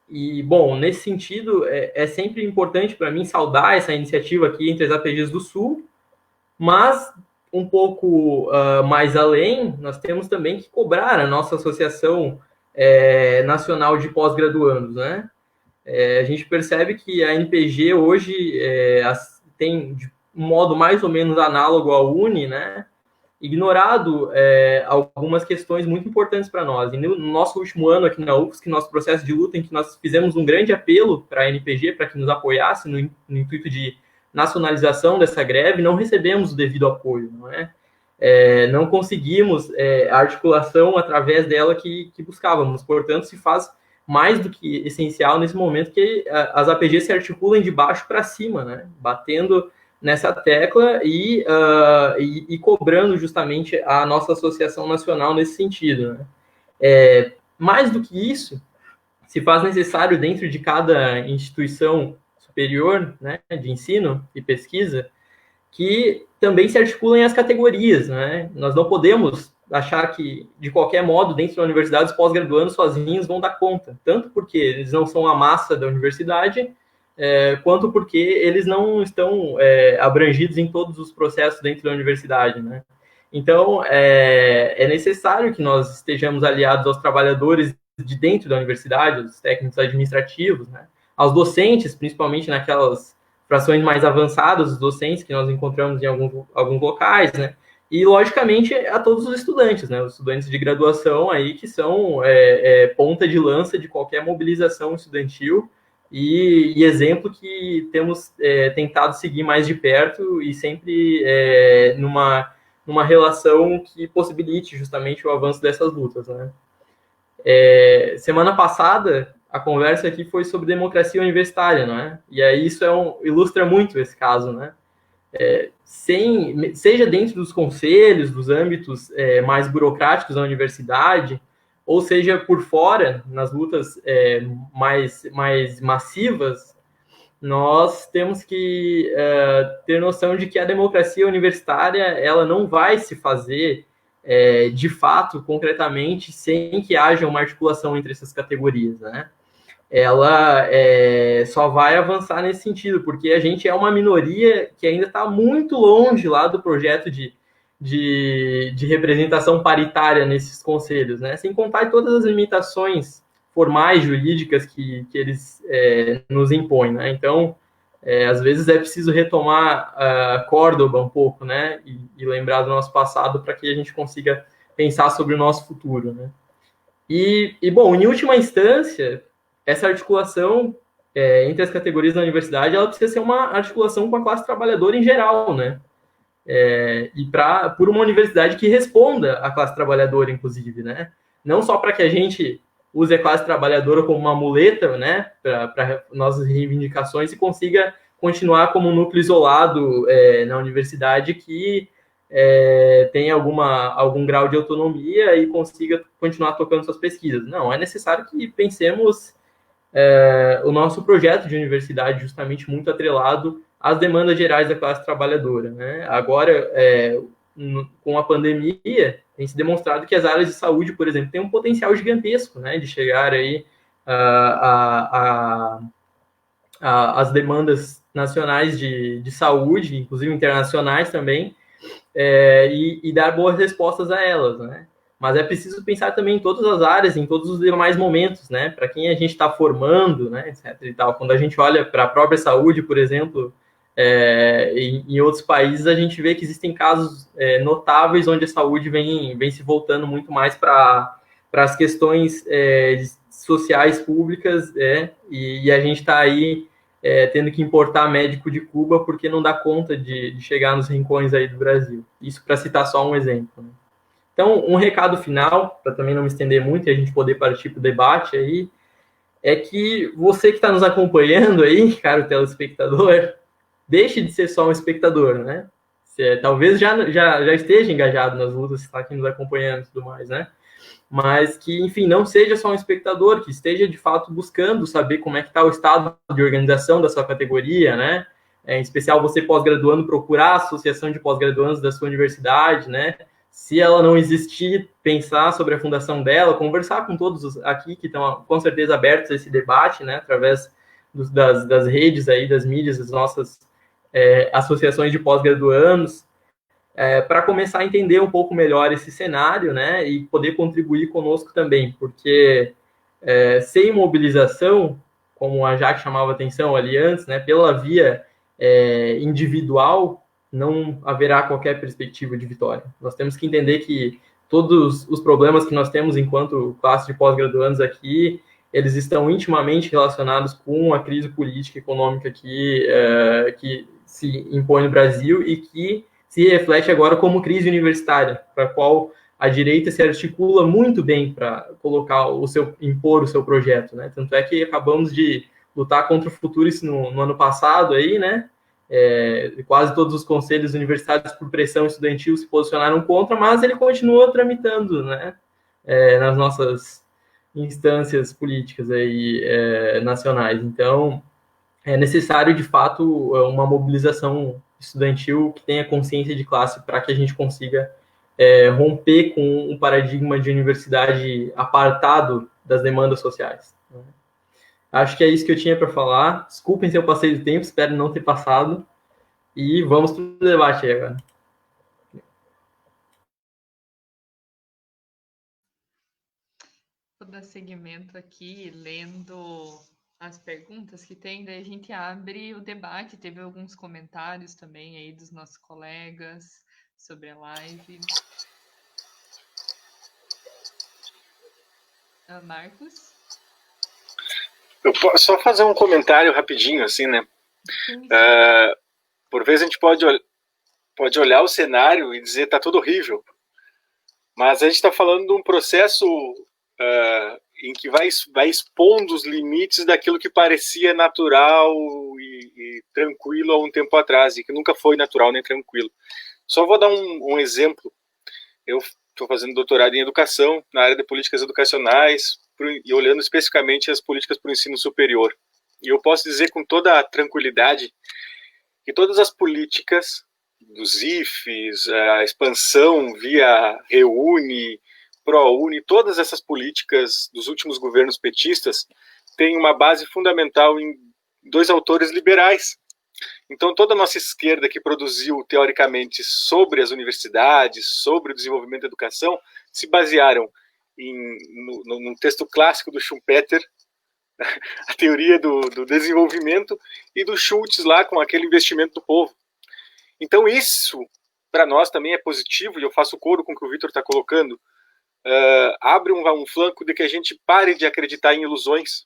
E, bom, nesse sentido, é sempre importante para mim saudar essa iniciativa aqui entre as APGs do Sul, mas um pouco mais além, nós temos também que cobrar a nossa Associação Nacional de Pós-Graduandos, né? A gente percebe que a NPG hoje tem de um modo mais ou menos análogo ao UNE, né? Ignorado algumas questões muito importantes para nós. E no nosso último ano aqui na UFSC, nosso processo de luta, em que nós fizemos um grande apelo para a NPG, para que nos apoiasse no intuito de nacionalização dessa greve, não recebemos o devido apoio, não é? Não conseguimos a articulação através dela que buscávamos. Portanto, se faz mais do que essencial nesse momento que as APGs se articulem de baixo para cima, né? Batendo nessa tecla e cobrando justamente a nossa associação nacional nesse sentido, né? Mais do que isso, se faz necessário dentro de cada instituição superior, né, de ensino e pesquisa, que também se articulem as categorias, né? Nós não podemos achar que, de qualquer modo, dentro da universidade, os pós-graduandos sozinhos vão dar conta, tanto porque eles não são a massa da universidade, quanto porque eles não estão abrangidos em todos os processos dentro da universidade, né? Então, é necessário que nós estejamos aliados aos trabalhadores de dentro da universidade, aos técnicos administrativos, né? Aos docentes, principalmente naquelas frações mais avançadas dos docentes que nós encontramos em alguns locais, né? E, logicamente, a todos os estudantes, né? Os estudantes de graduação aí que são ponta de lança de qualquer mobilização estudantil, e exemplo que temos tentado seguir mais de perto e sempre numa numa relação que possibilite justamente o avanço dessas lutas, né? Semana passada, a conversa aqui foi sobre democracia universitária, não é? E aí isso ilustra muito esse caso, né? Seja dentro dos conselhos, dos âmbitos mais burocráticos da universidade, ou seja por fora, nas lutas mais massivas, nós temos que ter noção de que a democracia universitária ela não vai se fazer de fato, concretamente, sem que haja uma articulação entre essas categorias, né? Ela só vai avançar nesse sentido, porque a gente é uma minoria que ainda está muito longe lá do projeto de representação paritária nesses conselhos, né? Sem contar todas as limitações formais, jurídicas que eles nos impõem, né? Então, às vezes é preciso retomar Córdoba um pouco, né? E lembrar do nosso passado para que a gente consiga pensar sobre o nosso futuro, né? Bom, em última instância, essa articulação entre as categorias da universidade, ela precisa ser uma articulação com a classe trabalhadora em geral, né? Por uma universidade que responda à classe trabalhadora, inclusive, né? Não só para que a gente use a classe trabalhadora como uma muleta, né, para nossas reivindicações e consiga continuar como um núcleo isolado na universidade que tenha algum grau de autonomia e consiga continuar tocando suas pesquisas. Não, é necessário que pensemos o nosso projeto de universidade justamente muito atrelado às demandas gerais da classe trabalhadora, né? Agora, com a pandemia, tem se demonstrado que as áreas de saúde, por exemplo, têm um potencial gigantesco, né, de chegar aí às demandas nacionais de saúde, inclusive internacionais também, e dar boas respostas a elas, né? Mas é preciso pensar também em todas as áreas, em todos os demais momentos, né? Para quem a gente está formando, né, etc. E tal. Quando a gente olha para a própria saúde, por exemplo, em outros países, a gente vê que existem casos notáveis onde a saúde vem se voltando muito mais para as questões sociais públicas, e a gente está aí tendo que importar médico de Cuba porque não dá conta de chegar nos rincões aí do Brasil. Isso para citar só um exemplo, né? Então, um recado final, para também não me estender muito e a gente poder partir para o debate aí, é que você que está nos acompanhando aí, caro telespectador, deixe de ser só um espectador, né? Talvez já esteja engajado nas lutas, está aqui nos acompanhando e tudo mais, né? Mas que, enfim, não seja só um espectador, que esteja, de fato, buscando saber como é que está o estado de organização da sua categoria, né? Em especial, você pós-graduando, procurar a associação de pós-graduandos da sua universidade, né? Se ela não existir, pensar sobre a fundação dela, conversar com todos aqui que estão, com certeza, abertos a esse debate, né? Através das redes aí, das mídias, das nossas associações de pós-graduandos, para começar a entender um pouco melhor esse cenário, né, e poder contribuir conosco também, porque sem mobilização, como a Jaque chamava atenção ali antes, né, pela via individual, não haverá qualquer perspectiva de vitória. Nós temos que entender que todos os problemas que nós temos enquanto classe de pós-graduandos aqui, eles estão intimamente relacionados com a crise política e econômica que se impõe no Brasil e que se reflete agora como crise universitária, para a qual a direita se articula muito bem para impor o seu projeto, né? Tanto é que acabamos de lutar contra o Futuris no ano passado aí, né? Quase todos os conselhos universitários por pressão estudantil se posicionaram contra, mas ele continua tramitando, né? Nas nossas instâncias políticas aí, nacionais. Então, é necessário, de fato, uma mobilização estudantil que tenha consciência de classe para que a gente consiga romper com um paradigma de universidade apartado das demandas sociais. Acho que é isso que eu tinha para falar. Desculpem se eu passei do tempo, espero não ter passado. E vamos para o debate aí agora. Vou dar seguimento aqui, lendo as perguntas que tem, daí a gente abre o debate. Teve alguns comentários também aí dos nossos colegas sobre a live. Marcos? Eu posso só fazer um comentário rapidinho, assim, né? Por vezes a gente pode pode olhar o cenário e dizer está tudo horrível, mas a gente está falando de um processo em que vai expondo os limites daquilo que parecia natural e tranquilo há um tempo atrás, e que nunca foi natural nem tranquilo. Só vou dar um exemplo. Eu estou fazendo doutorado em educação, na área de políticas educacionais, e olhando especificamente as políticas para o ensino superior. E eu posso dizer com toda a tranquilidade que todas as políticas dos IFES, a expansão via Reúne, ProUni, todas essas políticas dos últimos governos petistas têm uma base fundamental em dois autores liberais. Então, toda a nossa esquerda que produziu, teoricamente, sobre as universidades, sobre o desenvolvimento da educação, se basearam num texto clássico do Schumpeter, a teoria do desenvolvimento, e do Schultz lá, com aquele investimento do povo. Então, isso, para nós, também é positivo, e eu faço coro com o que o Vitor está colocando, abre um flanco de que a gente pare de acreditar em ilusões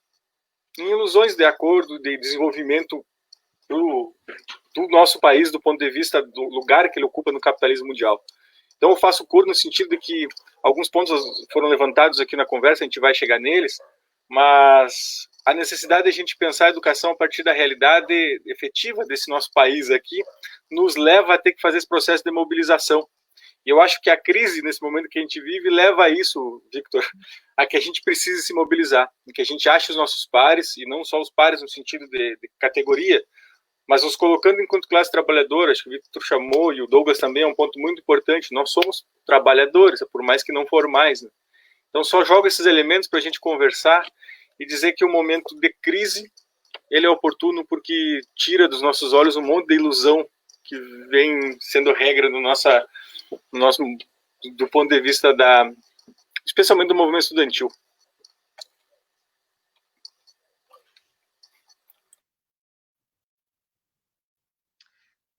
de acordo, de desenvolvimento do nosso país, do ponto de vista do lugar que ele ocupa no capitalismo mundial. Então eu faço coro no sentido de que alguns pontos foram levantados aqui na conversa, a gente vai chegar neles, mas a necessidade de a gente pensar a educação a partir da realidade efetiva desse nosso país aqui nos leva a ter que fazer esse processo de mobilização. E eu acho que a crise, nesse momento que a gente vive, leva a isso, Victor, a que a gente precise se mobilizar, que a gente ache os nossos pares, e não só os pares no sentido de categoria, mas nos colocando enquanto classe trabalhadora. Acho que o Victor chamou, e o Douglas também, é um ponto muito importante. Nós somos trabalhadores, por mais que não formais, né? Então só jogo esses elementos para a gente conversar e dizer que o momento de crise ele é oportuno porque tira dos nossos olhos um monte de ilusão que vem sendo regra do do ponto de vista especialmente do movimento estudantil.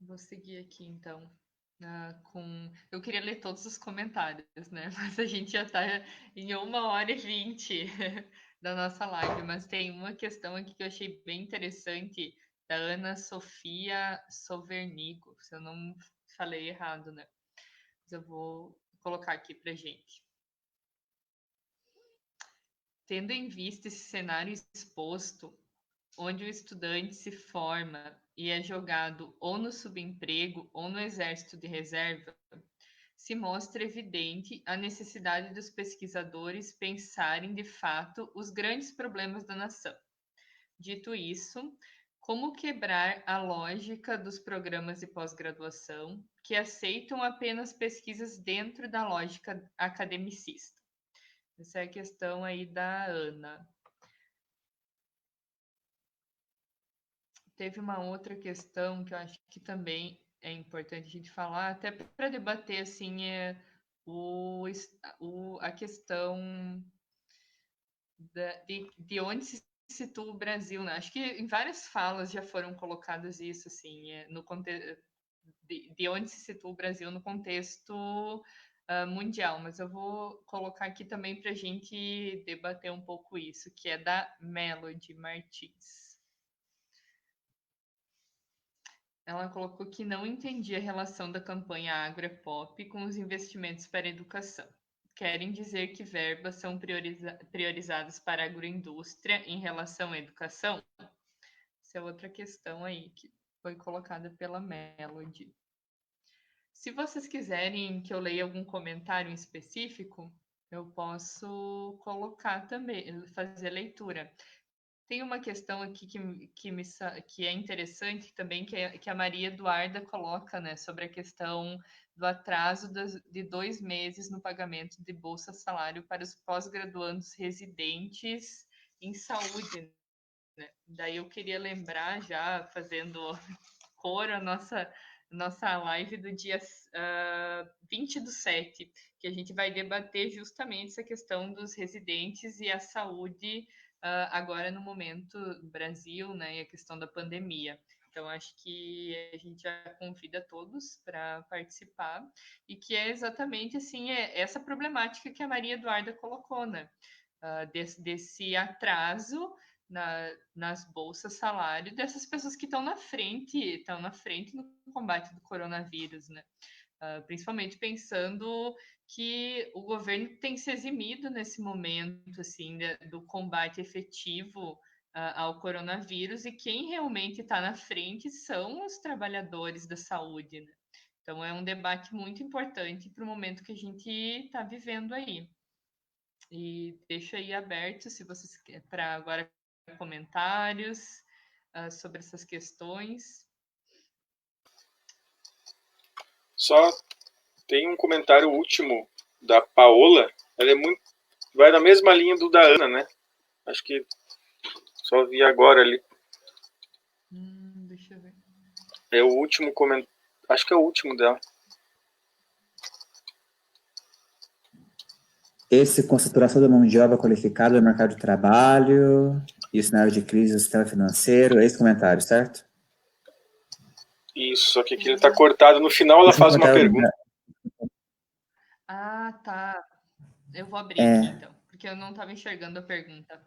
Vou seguir aqui, então, eu queria ler todos os comentários, né? Mas a gente já está em 1h20 da nossa live, mas tem uma questão aqui que eu achei bem interessante, da Ana Sofia Sovernigo, se eu não falei errado, né? Mas eu vou colocar aqui para gente. Tendo em vista esse cenário exposto, onde o estudante se forma e é jogado ou no subemprego ou no exército de reserva, se mostra evidente a necessidade dos pesquisadores pensarem de fato os grandes problemas da nação. Dito isso, como quebrar a lógica dos programas de pós-graduação que aceitam apenas pesquisas dentro da lógica academicista? Essa é a questão aí da Ana. Teve uma outra questão que eu acho que também é importante a gente falar, até para debater assim, a questão de onde se situa o Brasil, né? Acho que em várias falas já foram colocadas isso, assim, no contexto de onde se situa o Brasil no contexto mundial, mas eu vou colocar aqui também para a gente debater um pouco isso, que é da Melody Martins. Ela colocou que não entendia a relação da campanha Agro é Pop com os investimentos para a educação. Querem dizer que verbas são priorizadas para a agroindústria em relação à educação? Essa é outra questão aí que foi colocada pela Melody. Se vocês quiserem que eu leia algum comentário em específico, eu posso colocar também, fazer leitura. Tem uma questão aqui que é interessante também, que a Maria Eduarda coloca, né, sobre a questão do atraso de 2 meses no pagamento de Bolsa Salário para os pós-graduandos residentes em saúde, né? Daí eu queria lembrar, já fazendo coro, a nossa live do dia 20/7, que a gente vai debater justamente essa questão dos residentes e a saúde agora no momento Brasil, né, e a questão da pandemia. Então, acho que a gente já convida todos para participar e que é exatamente assim, essa problemática que a Maria Eduarda colocou, né? Desse atraso nas bolsas salário dessas pessoas que estão na frente no combate do coronavírus, né? Principalmente pensando que o governo tem se eximido nesse momento, assim, do combate efetivo ao coronavírus, e quem realmente está na frente são os trabalhadores da saúde, né? Então, é um debate muito importante para o momento que a gente está vivendo aí. E deixo aí aberto, se vocês querem, para agora comentários sobre essas questões. Só tem um comentário último da Paola. Ela vai na mesma linha do da Ana, né? Acho que só vi agora ali. Deixa eu ver. É o último comentário. Acho que é o último dela. Esse com a saturação da mão de obra qualificada no mercado de trabalho e o cenário de crise do sistema financeiro, é esse comentário, certo? Isso, só que aqui ele está cortado. No final ela faz uma pergunta. Ah, tá. Eu vou abrir aqui, então, porque eu não estava enxergando a pergunta.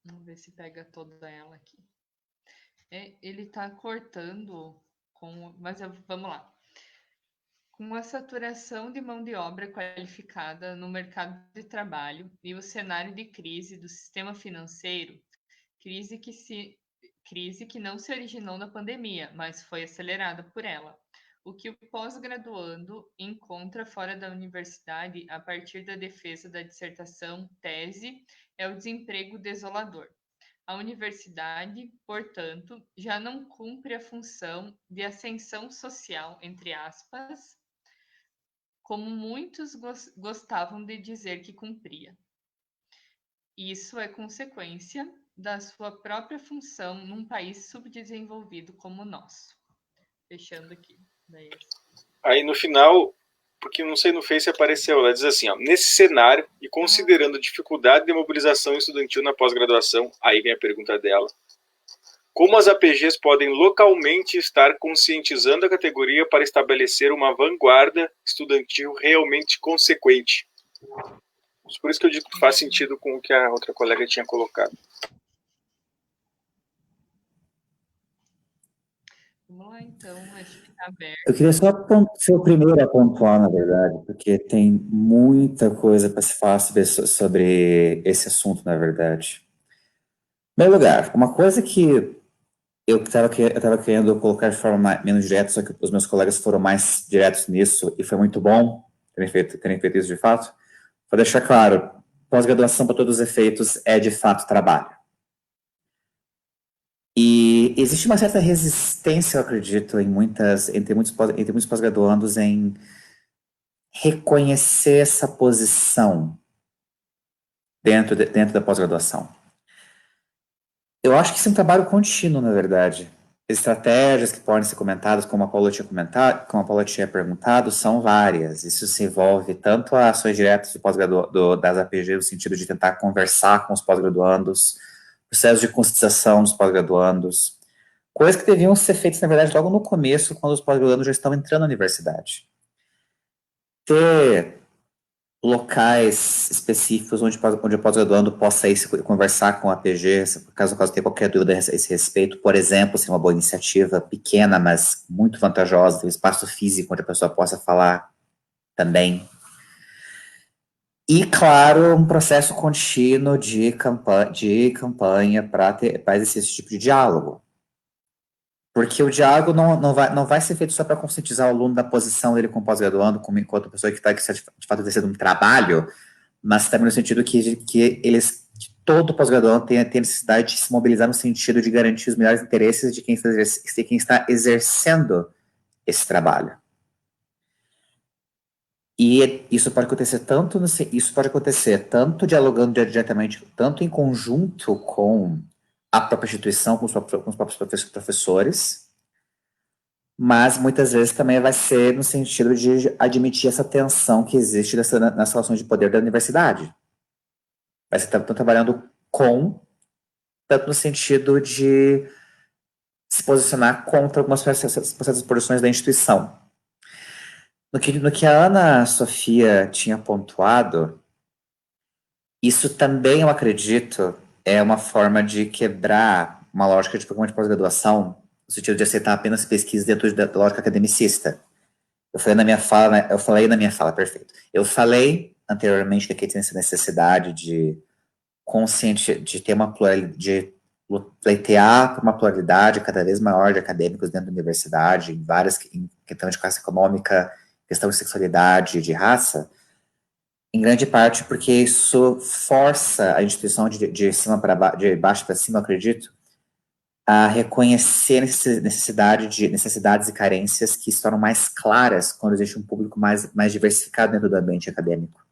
Vamos ver se pega toda ela aqui. Ele está cortando mas vamos lá. Com a saturação de mão de obra qualificada no mercado de trabalho e o cenário de crise do sistema financeiro, crise que não se originou na pandemia, mas foi acelerada por ela. O que o pós-graduando encontra fora da universidade a partir da defesa da dissertação, tese, é o desemprego desolador. A universidade, portanto, já não cumpre a função de ascensão social, entre aspas, como muitos gostavam de dizer que cumpria. Isso é consequência da sua própria função num país subdesenvolvido como o nosso. Fechando aqui. Aí no final, porque não sei no Face apareceu, ela diz assim, ó, nesse cenário e considerando a dificuldade de mobilização estudantil na pós-graduação, aí vem a pergunta dela, como as APGs podem localmente estar conscientizando a categoria para estabelecer uma vanguarda estudantil realmente consequente? Por isso que eu digo que faz sentido com o que a outra colega tinha colocado. Vamos lá, então, acho que está aberto. Eu queria só ser o primeiro a pontuar, na verdade, porque tem muita coisa para se falar sobre esse assunto, na verdade. Em primeiro lugar, uma coisa que eu estava querendo colocar de forma menos direta, só que os meus colegas foram mais diretos nisso, e foi muito bom terem feito isso de fato. Vou deixar claro, pós-graduação, para todos os efeitos, é de fato trabalho. E existe uma certa resistência, eu acredito, entre muitos pós-graduandos em reconhecer essa posição dentro da pós-graduação. Eu acho que isso é um trabalho contínuo, na verdade. Estratégias que podem ser comentadas, como a Paula tinha perguntado, são várias. Isso se envolve tanto a ações diretas das APG, no sentido de tentar conversar com os pós-graduandos, processo de conscientização dos pós-graduandos, coisas que deviam ser feitas, na verdade, logo no começo, quando os pós-graduandos já estão entrando na universidade. Ter locais específicos onde o pós-graduando possa ir conversar com a APG, caso tenha qualquer dúvida a esse respeito. Por exemplo, se é uma boa iniciativa, pequena, mas muito vantajosa, tem um espaço físico onde a pessoa possa falar também. E, claro, um processo contínuo de campanha para exercer esse tipo de diálogo. Porque o diálogo não vai ser feito só para conscientizar o aluno da posição dele como pós-graduando, como enquanto pessoa que está de fato exercendo um trabalho, mas também no sentido que todo pós-graduando tem necessidade de se mobilizar no sentido de garantir os melhores interesses de quem está exercendo esse trabalho. E isso pode acontecer tanto dialogando diretamente, tanto em conjunto com a própria instituição, com os próprios professores, mas muitas vezes também vai ser no sentido de admitir essa tensão que existe nas relações de poder da universidade. Vai ser tanto trabalhando tanto no sentido de se posicionar contra algumas certas posições da instituição. No que a Ana Sofia tinha pontuado, Isso também, eu acredito, é uma forma de quebrar uma lógica de programa de pós-graduação, no sentido de aceitar apenas pesquisa dentro da lógica academicista. Perfeito. Eu falei anteriormente que tem essa necessidade de ter uma pluralidade, de pleitear por uma pluralidade cada vez maior de acadêmicos dentro da universidade, em questão de classe econômica, questão de sexualidade, de raça, em grande parte porque isso força a instituição de baixo para cima, eu acredito, a reconhecer necessidades e carências que se tornam mais claras quando existe um público mais diversificado dentro do ambiente acadêmico.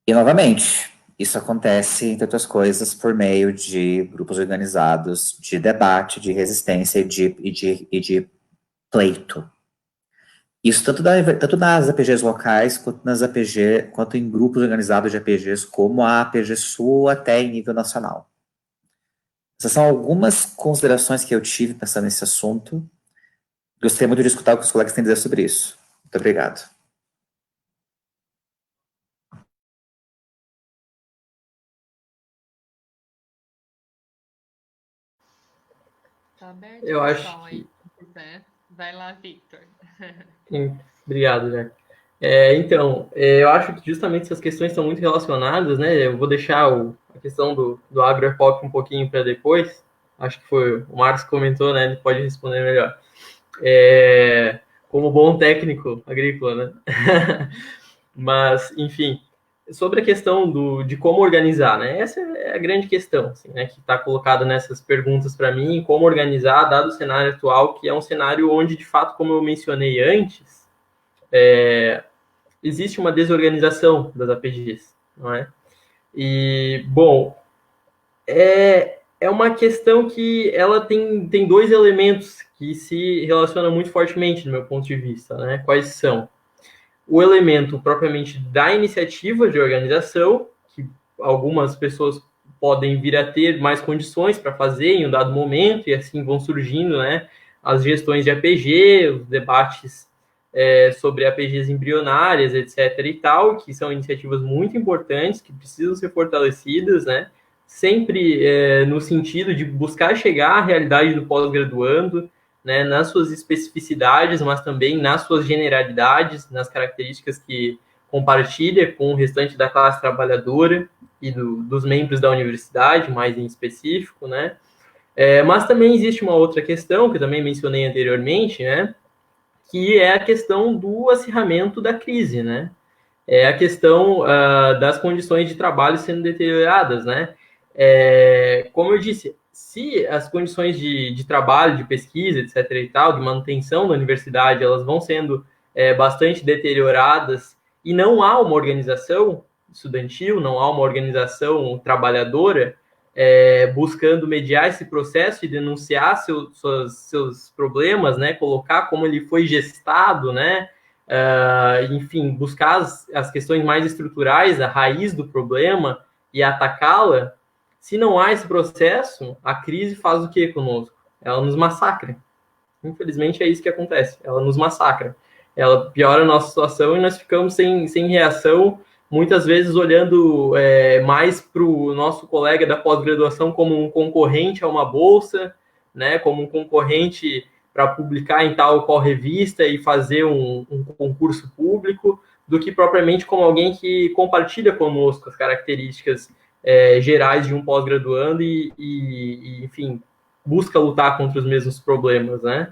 E, novamente, isso acontece, entre outras coisas, por meio de grupos organizados de debate, de resistência e de pleito. Isso tanto nas APGs locais, quanto em grupos organizados de APGs, como a APG Sul, até em nível nacional. Essas são algumas considerações que eu tive pensando nesse assunto. Gostaria muito de escutar o que os colegas têm a dizer sobre isso. Muito obrigado. Tá aberto, Eu acho pessoal, aí, se quiser. Vai lá, Victor. Obrigado, Jack. Então, eu acho que justamente essas questões estão muito relacionadas, né? Eu vou deixar a questão do agro-pop um pouquinho para depois. Acho que foi o Marcos que comentou, né? Ele pode responder melhor. Como bom técnico agrícola, né? Mas, enfim, sobre a questão de como organizar, né? Essa é a grande questão, assim, né? Que está colocada nessas perguntas para mim, como organizar, dado o cenário atual, que é um cenário onde, de fato, como eu mencionei antes, existe uma desorganização das APGs, não é? E, bom, é uma questão que ela tem dois elementos que se relacionam muito fortemente, do meu ponto de vista, né? Quais são? O elemento propriamente da iniciativa de organização, que algumas pessoas podem vir a ter mais condições para fazer em um dado momento, e assim vão surgindo, né, as gestões de APG, os debates sobre APGs embrionárias, etc. e tal, que são iniciativas muito importantes, que precisam ser fortalecidas, né, sempre no sentido de buscar chegar à realidade do pós-graduando, né, nas suas especificidades, mas também nas suas generalidades, nas características que compartilha com o restante da classe trabalhadora e dos membros da universidade, mais em específico, né? Mas também existe uma outra questão, que eu também mencionei anteriormente, né? Que é a questão do acirramento da crise, né? É a questão das condições de trabalho sendo deterioradas, né? Como eu disse, se as condições de trabalho, de pesquisa, etc. e tal, de manutenção da universidade, elas vão sendo bastante deterioradas e não há uma organização estudantil, não há uma organização trabalhadora buscando mediar esse processo e denunciar seus problemas, né? Colocar como ele foi gestado, né? Enfim, buscar as questões mais estruturais, a raiz do problema e atacá-la. Se não há esse processo, a crise faz o que conosco? Ela nos massacra. Infelizmente é isso que acontece. Ela nos massacra. Ela piora a nossa situação e nós ficamos sem reação, muitas vezes olhando mais para o nosso colega da pós-graduação como um concorrente a uma bolsa, né, como um concorrente para publicar em tal qual revista e fazer um concurso público, do que propriamente como alguém que compartilha conosco as características gerais de um pós-graduando e, enfim, busca lutar contra os mesmos problemas, né?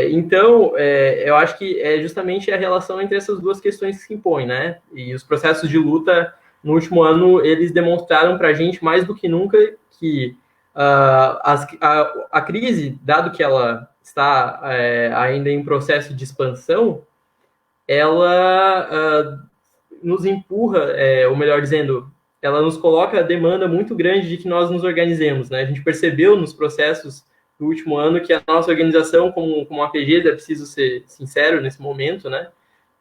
Então, eu acho que é justamente a relação entre essas duas questões que se impõem, né? E os processos de luta, no último ano, eles demonstraram para a gente, mais do que nunca, que a crise, dado que ela está ainda em processo de expansão, ela nos empurra, ou melhor dizendo, ela nos coloca a demanda muito grande de que nós nos organizemos, né? A gente percebeu nos processos do último ano que a nossa organização como APG, é preciso ser sincero nesse momento, né?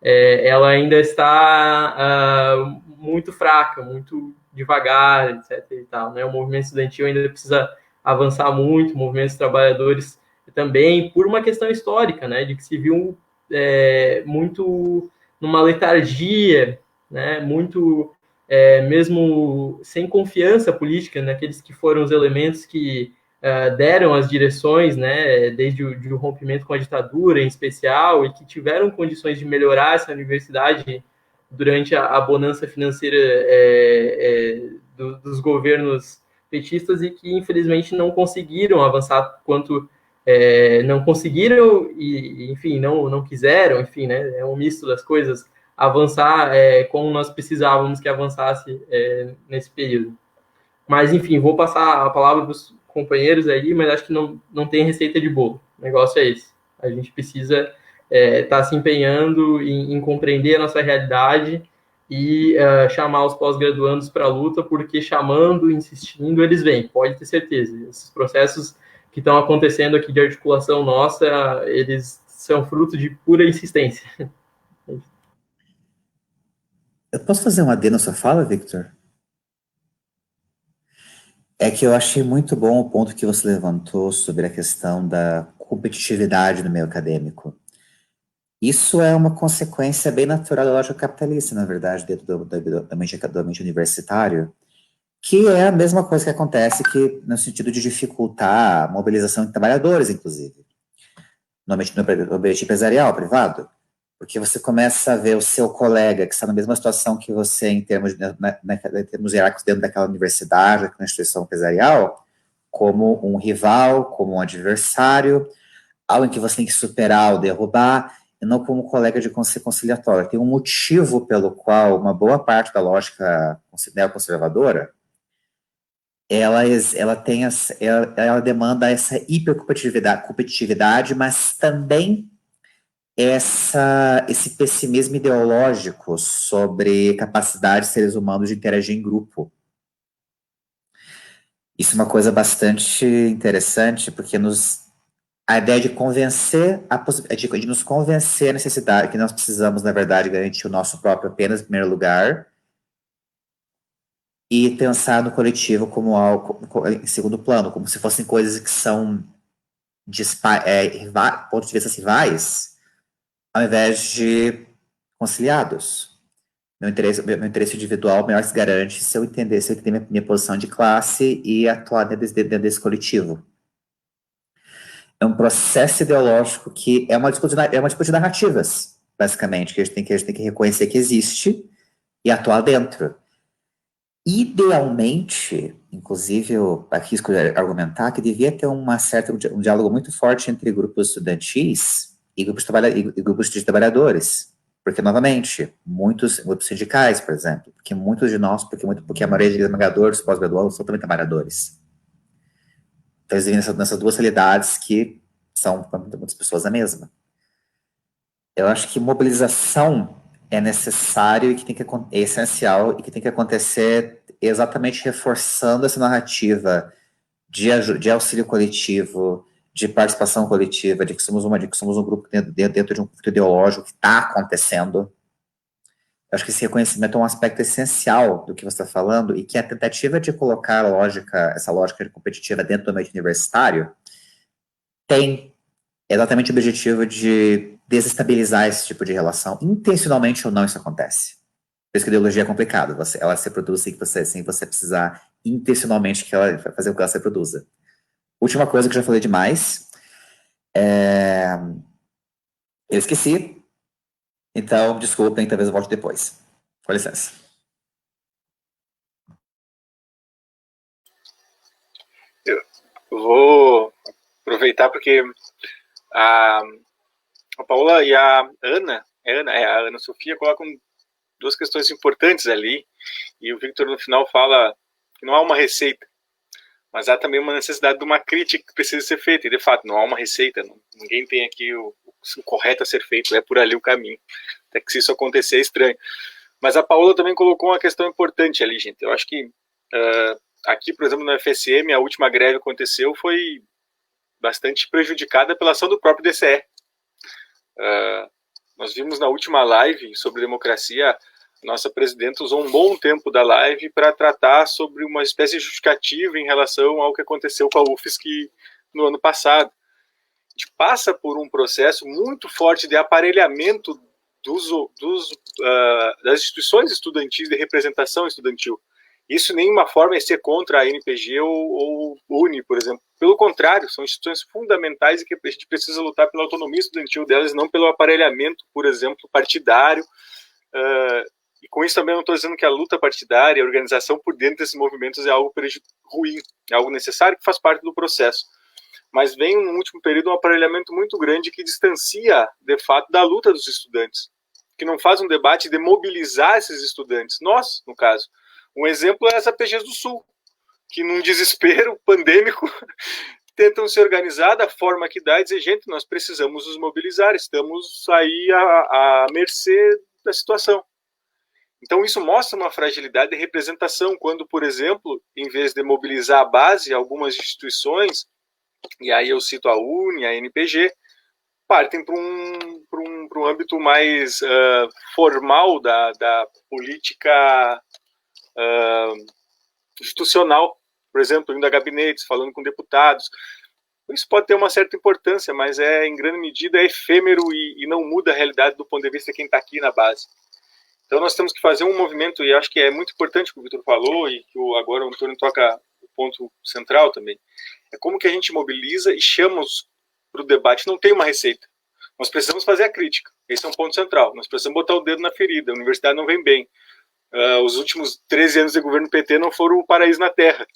Ela ainda está muito fraca, muito devagar, etc. e tal, né? O movimento estudantil ainda precisa avançar muito, o movimento dos trabalhadores também, por uma questão histórica, né? De que se viu muito numa letargia, né? Muito mesmo sem confiança política naqueles que foram os elementos que deram as direções, né, desde o rompimento com a ditadura, em especial, e que tiveram condições de melhorar essa universidade durante a bonança financeira dos governos petistas e que, infelizmente, não conseguiram avançar quanto... não conseguiram e, enfim, não quiseram, enfim, né, é um misto das coisas, avançar como nós precisávamos que avançasse nesse período. Mas, enfim, vou passar a palavra para os companheiros aí, mas acho que não tem receita de bolo. O negócio é esse. A gente precisa estar se empenhando em compreender a nossa realidade e chamar os pós-graduandos para a luta, porque chamando, insistindo, eles vêm, pode ter certeza. Esses processos que estão acontecendo aqui de articulação nossa, eles são fruto de pura insistência. Eu posso fazer um adendo na sua fala, Victor? É que eu achei muito bom o ponto que você levantou sobre a questão da competitividade no meio acadêmico. Isso é uma consequência bem natural da lógica capitalista, na verdade, dentro do ambiente universitário, que é a mesma coisa que acontece no sentido de dificultar a mobilização de trabalhadores, inclusive, no ambiente empresarial, privado. Porque você começa a ver o seu colega que está na mesma situação que você em termos hierárquicos dentro daquela universidade, daquela instituição empresarial, como um rival, como um adversário, algo em que você tem que superar ou derrubar, e não como um colega de conciliatório. Tem um motivo pelo qual uma boa parte da lógica neoconservadora ela demanda essa hipercompetitividade, mas também esse pessimismo ideológico sobre capacidade de seres humanos de interagir em grupo. Isso é uma coisa bastante interessante, porque a ideia de convencer, de nos convencer a necessidade que nós precisamos, na verdade, garantir o nosso próprio apenas em primeiro lugar, e pensar no coletivo como algo em segundo plano, como se fossem coisas que são pontos de vista rivais, ao invés de conciliados. Meu interesse individual melhor se garante se eu entender minha posição de classe e atuar dentro desse coletivo. É um processo ideológico que é uma disputa de narrativas, basicamente, que a gente tem que reconhecer que existe e atuar dentro. Idealmente, inclusive, eu arrisco argumentar que devia ter um diálogo muito forte entre grupos estudantis e grupos de trabalhadores. Porque, novamente, muitos grupos sindicais, por exemplo, porque muitos de nós, porque a maioria de esmagadores pós-graduados são também trabalhadores. Então, eles vivem nessas duas realidades que são, para muitas pessoas, a mesma. Eu acho que mobilização é necessário e que é essencial e que tem que acontecer exatamente reforçando essa narrativa de auxílio coletivo, de participação coletiva, de que somos um grupo dentro de um conflito ideológico que está acontecendo. Eu acho que esse reconhecimento é um aspecto essencial do que você está falando e que a tentativa de colocar essa lógica competitiva dentro do ambiente universitário tem exatamente o objetivo de desestabilizar esse tipo de relação. Intencionalmente ou não, isso acontece. Por isso que a ideologia é complicado. Ela se reproduz sem você precisar intencionalmente fazer com que ela se reproduza. Última coisa que eu já falei demais. Eu esqueci. Então, desculpem, talvez eu volte depois. Com licença. Eu vou aproveitar porque a Paula e a Ana Sofia colocam duas questões importantes ali, e o Victor no final fala que não há uma receita, mas há também uma necessidade de uma crítica que precisa ser feita, e de fato não há uma receita, ninguém tem aqui o correto a ser feito, é por ali o caminho, até que se isso acontecer é estranho. Mas a Paula também colocou uma questão importante ali, gente. Eu acho que aqui, por exemplo, no FSM, a última greve que aconteceu foi bastante prejudicada pela ação do próprio DCE. Nós vimos na última live sobre democracia, a nossa presidenta usou um bom tempo da live para tratar sobre uma espécie de justificativa em relação ao que aconteceu com a UFSC no ano passado. A gente passa por um processo muito forte de aparelhamento das instituições estudantis de representação estudantil. Isso em nenhuma forma é ser contra a NPG ou UNE, por exemplo. Pelo contrário, são instituições fundamentais e que a gente precisa lutar pela autonomia estudantil delas, não pelo aparelhamento, por exemplo, partidário. E com isso também não estou dizendo que a luta partidária, a organização por dentro desses movimentos é algo ruim, é algo necessário que faz parte do processo. Mas vem, no último período, um aparelhamento muito grande que distancia, de fato, da luta dos estudantes, que não faz um debate de mobilizar esses estudantes. Nós, no caso. Um exemplo é as APGs do Sul, que num desespero pandêmico tentam se organizar da forma que dá e dizer, gente, nós precisamos nos mobilizar, estamos aí à mercê da situação. Então isso mostra uma fragilidade de representação, quando, por exemplo, em vez de mobilizar a base, algumas instituições, e aí eu cito a UNE, a NPG, partem para um âmbito mais formal da política institucional, por exemplo, indo a gabinetes, falando com deputados. Isso pode ter uma certa importância, mas em grande medida é efêmero e não muda a realidade do ponto de vista de quem está aqui na base. Então nós temos que fazer um movimento, e acho que é muito importante o que o Vitor falou, e que agora o Antônio toca o ponto central também, é como que a gente mobiliza e chama para o debate. Não tem uma receita. Nós precisamos fazer a crítica. Esse é um ponto central. Nós precisamos botar o dedo na ferida. A universidade não vem bem. Os últimos 13 anos de governo PT não foram o paraíso na Terra,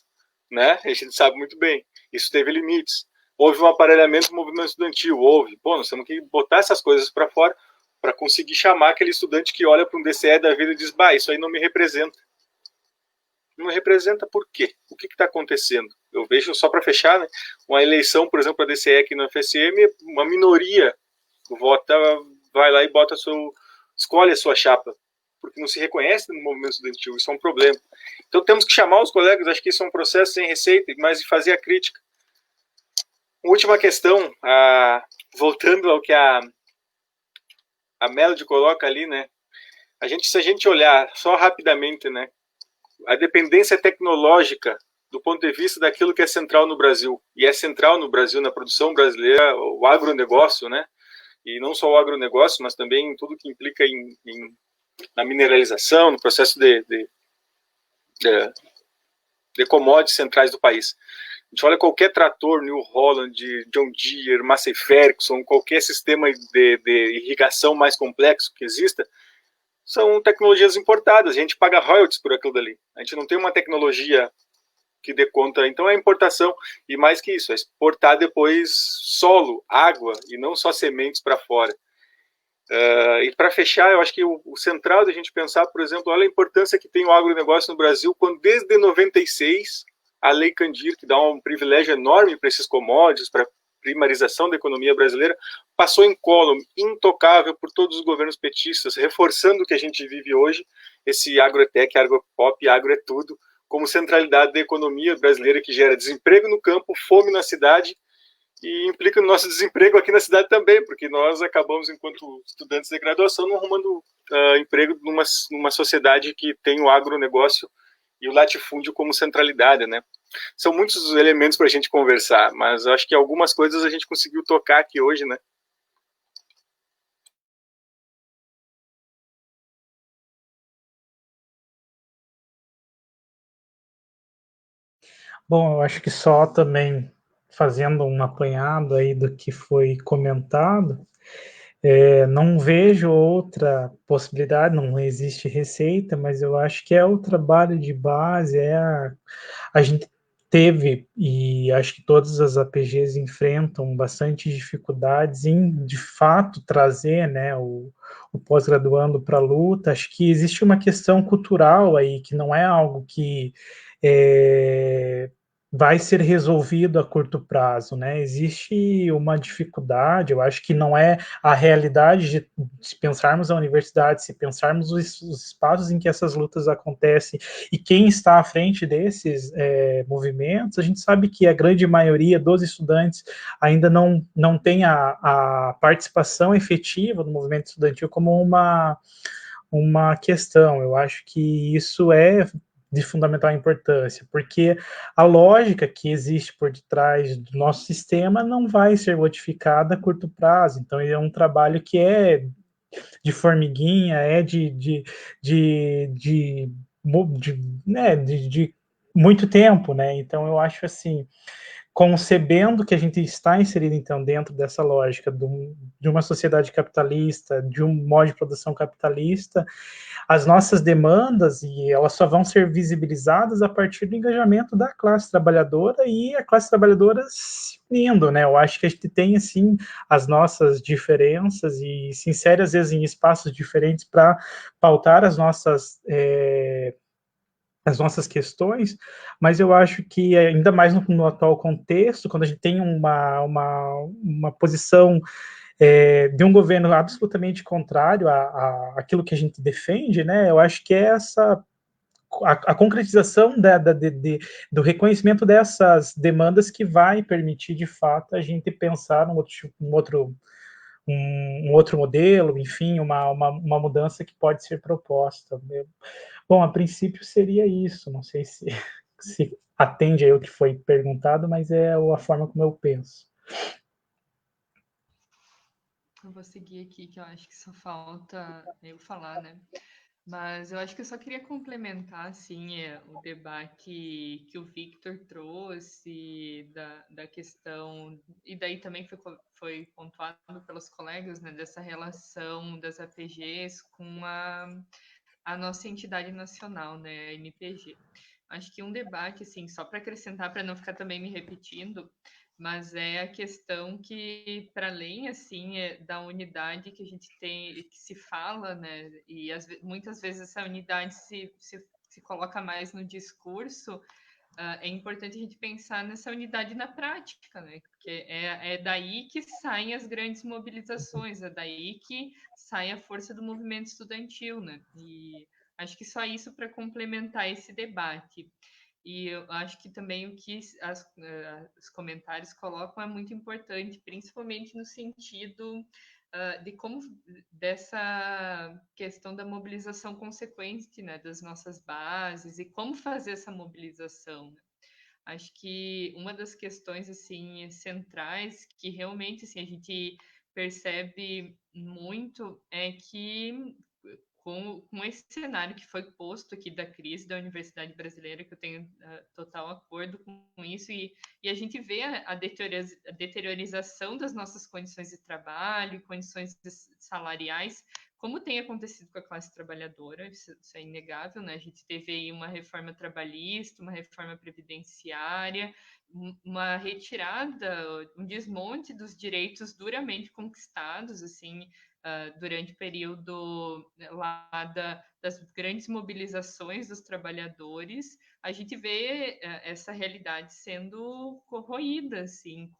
né? A gente sabe muito bem. Isso teve limites. Houve um aparelhamento do movimento estudantil, nós temos que botar essas coisas para fora para conseguir chamar aquele estudante que olha para um DCE da vida e diz, isso aí não me representa. Não me representa por quê? O que está acontecendo? Eu vejo, só para fechar, né, uma eleição, por exemplo, a DCE aqui no FSM, uma minoria vota, vai lá e escolhe a sua chapa, porque não se reconhece no movimento estudantil, isso é um problema. Então temos que chamar os colegas, acho que isso é um processo sem receita, mas fazer a crítica. Uma última questão, voltando ao que a Melody coloca ali, né? Se a gente olhar só rapidamente, né, a dependência tecnológica do ponto de vista daquilo que é central no Brasil, e é central no Brasil, na produção brasileira, o agronegócio, né? E não só o agronegócio, mas também tudo que implica na mineralização, no processo de commodities centrais do país. A gente olha qualquer trator, New Holland, John Deere, Massey Ferguson, qualquer sistema de irrigação mais complexo que exista, são tecnologias importadas. A gente paga royalties por aquilo dali. A gente não tem uma tecnologia que dê conta. Então é importação. E mais que isso, é exportar depois solo, água, e não só sementes para fora. E para fechar, eu acho que o central da gente pensar, por exemplo, olha a importância que tem o agronegócio no Brasil, quando desde 96 a Lei Candir, que dá um privilégio enorme para esses commodities, para a primarização da economia brasileira, passou incólume, intocável por todos os governos petistas, reforçando o que a gente vive hoje, esse agrotech, agropop, agro é tudo, como centralidade da economia brasileira, que gera desemprego no campo, fome na cidade, e implica no nosso desemprego aqui na cidade também, porque nós acabamos, enquanto estudantes de graduação, não arrumando emprego numa sociedade que tem o agronegócio e o latifúndio como centralidade, né? São muitos elementos para a gente conversar, mas acho que algumas coisas a gente conseguiu tocar aqui hoje, né? Bom, eu acho que só também fazendo um apanhado aí do que foi comentado, não vejo outra possibilidade, não existe receita, mas eu acho que é o trabalho de base, a gente teve, e acho que todas as APGs enfrentam bastante dificuldades em, de fato, trazer, né, o pós-graduando para a luta. Acho que existe uma questão cultural aí, que não é algo que vai ser resolvido a curto prazo, né? Existe uma dificuldade, eu acho que não é a realidade de se pensarmos a universidade, se pensarmos os espaços em que essas lutas acontecem e quem está à frente desses movimentos, a gente sabe que a grande maioria dos estudantes ainda não tem a participação efetiva do movimento estudantil como uma questão. Eu acho que isso é de fundamental importância, porque a lógica que existe por detrás do nosso sistema não vai ser modificada a curto prazo. Então, é um trabalho que é de formiguinha, é de né, de muito tempo, né? Então eu acho assim, concebendo que a gente está inserido, então, dentro dessa lógica de uma sociedade capitalista, de um modo de produção capitalista, as nossas demandas, e elas só vão ser visibilizadas a partir do engajamento da classe trabalhadora e a classe trabalhadora se unindo, né? Eu acho que a gente tem, assim, as nossas diferenças e se insere, às vezes, em espaços diferentes para pautar as nossas questões, mas eu acho que, ainda mais no atual contexto, quando a gente tem uma posição de um governo absolutamente contrário àquilo que a gente defende, né, eu acho que é a concretização do reconhecimento dessas demandas que vai permitir, de fato, a gente pensar um outro modelo, enfim, uma mudança que pode ser proposta. Bom, a princípio seria isso, não sei se atende aí o que foi perguntado, mas é a forma como eu penso. Eu vou seguir aqui, que eu acho que só falta eu falar, né? Mas eu acho que eu só queria complementar, assim, o debate que o Victor trouxe da questão, e daí também foi pontuado pelos colegas, né, dessa relação das APGs com a nossa entidade nacional, né, a NPG. Acho que um debate, assim, só para acrescentar, para não ficar também me repetindo, mas é a questão que, para além, assim, da unidade que a gente tem, que se fala, né, e muitas vezes essa unidade se coloca mais no discurso, é importante a gente pensar nessa unidade na prática, né? Porque é daí que saem as grandes mobilizações, é daí que sai a força do movimento estudantil, né? E acho que só isso para complementar esse debate. E eu acho que também o que os comentários colocam é muito importante, principalmente no sentido de como dessa questão da mobilização consequente, né, das nossas bases e como fazer essa mobilização. Né? Acho que uma das questões assim centrais que realmente assim, a gente percebe muito é que com esse cenário que foi posto aqui da crise da universidade brasileira, que eu tenho total acordo com isso, e a gente vê a deteriorização das nossas condições de trabalho, condições salariais, como tem acontecido com a classe trabalhadora, isso é inegável, né? A gente teve aí uma reforma trabalhista, uma reforma previdenciária, uma retirada, um desmonte dos direitos duramente conquistados, assim, durante o período lá das grandes mobilizações dos trabalhadores, a gente vê essa realidade sendo corroída, assim,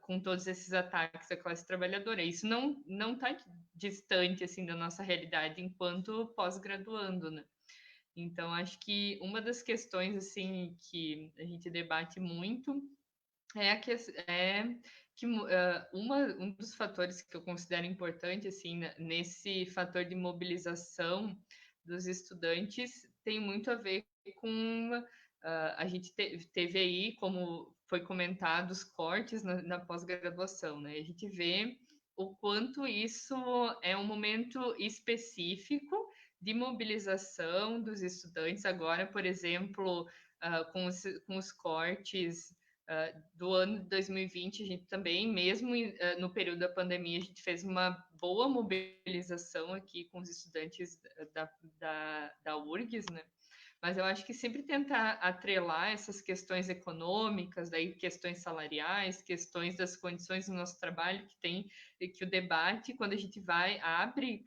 com todos esses ataques à classe trabalhadora. Isso não está distante, assim, da nossa realidade enquanto pós-graduando, né? Então, acho que uma das questões, assim, que a gente debate muito que um dos fatores que eu considero importante assim nesse fator de mobilização dos estudantes tem muito a ver com a gente teve aí, como foi comentado, os cortes na pós-graduação, né? A gente vê o quanto isso é um momento específico de mobilização dos estudantes. Agora, por exemplo, com os cortes do ano de 2020, a gente também, mesmo no período da pandemia, a gente fez uma boa mobilização aqui com os estudantes da URGS, né? Mas eu acho que sempre tentar atrelar essas questões econômicas, daí questões salariais, questões das condições do nosso trabalho, que o debate, quando a gente abre,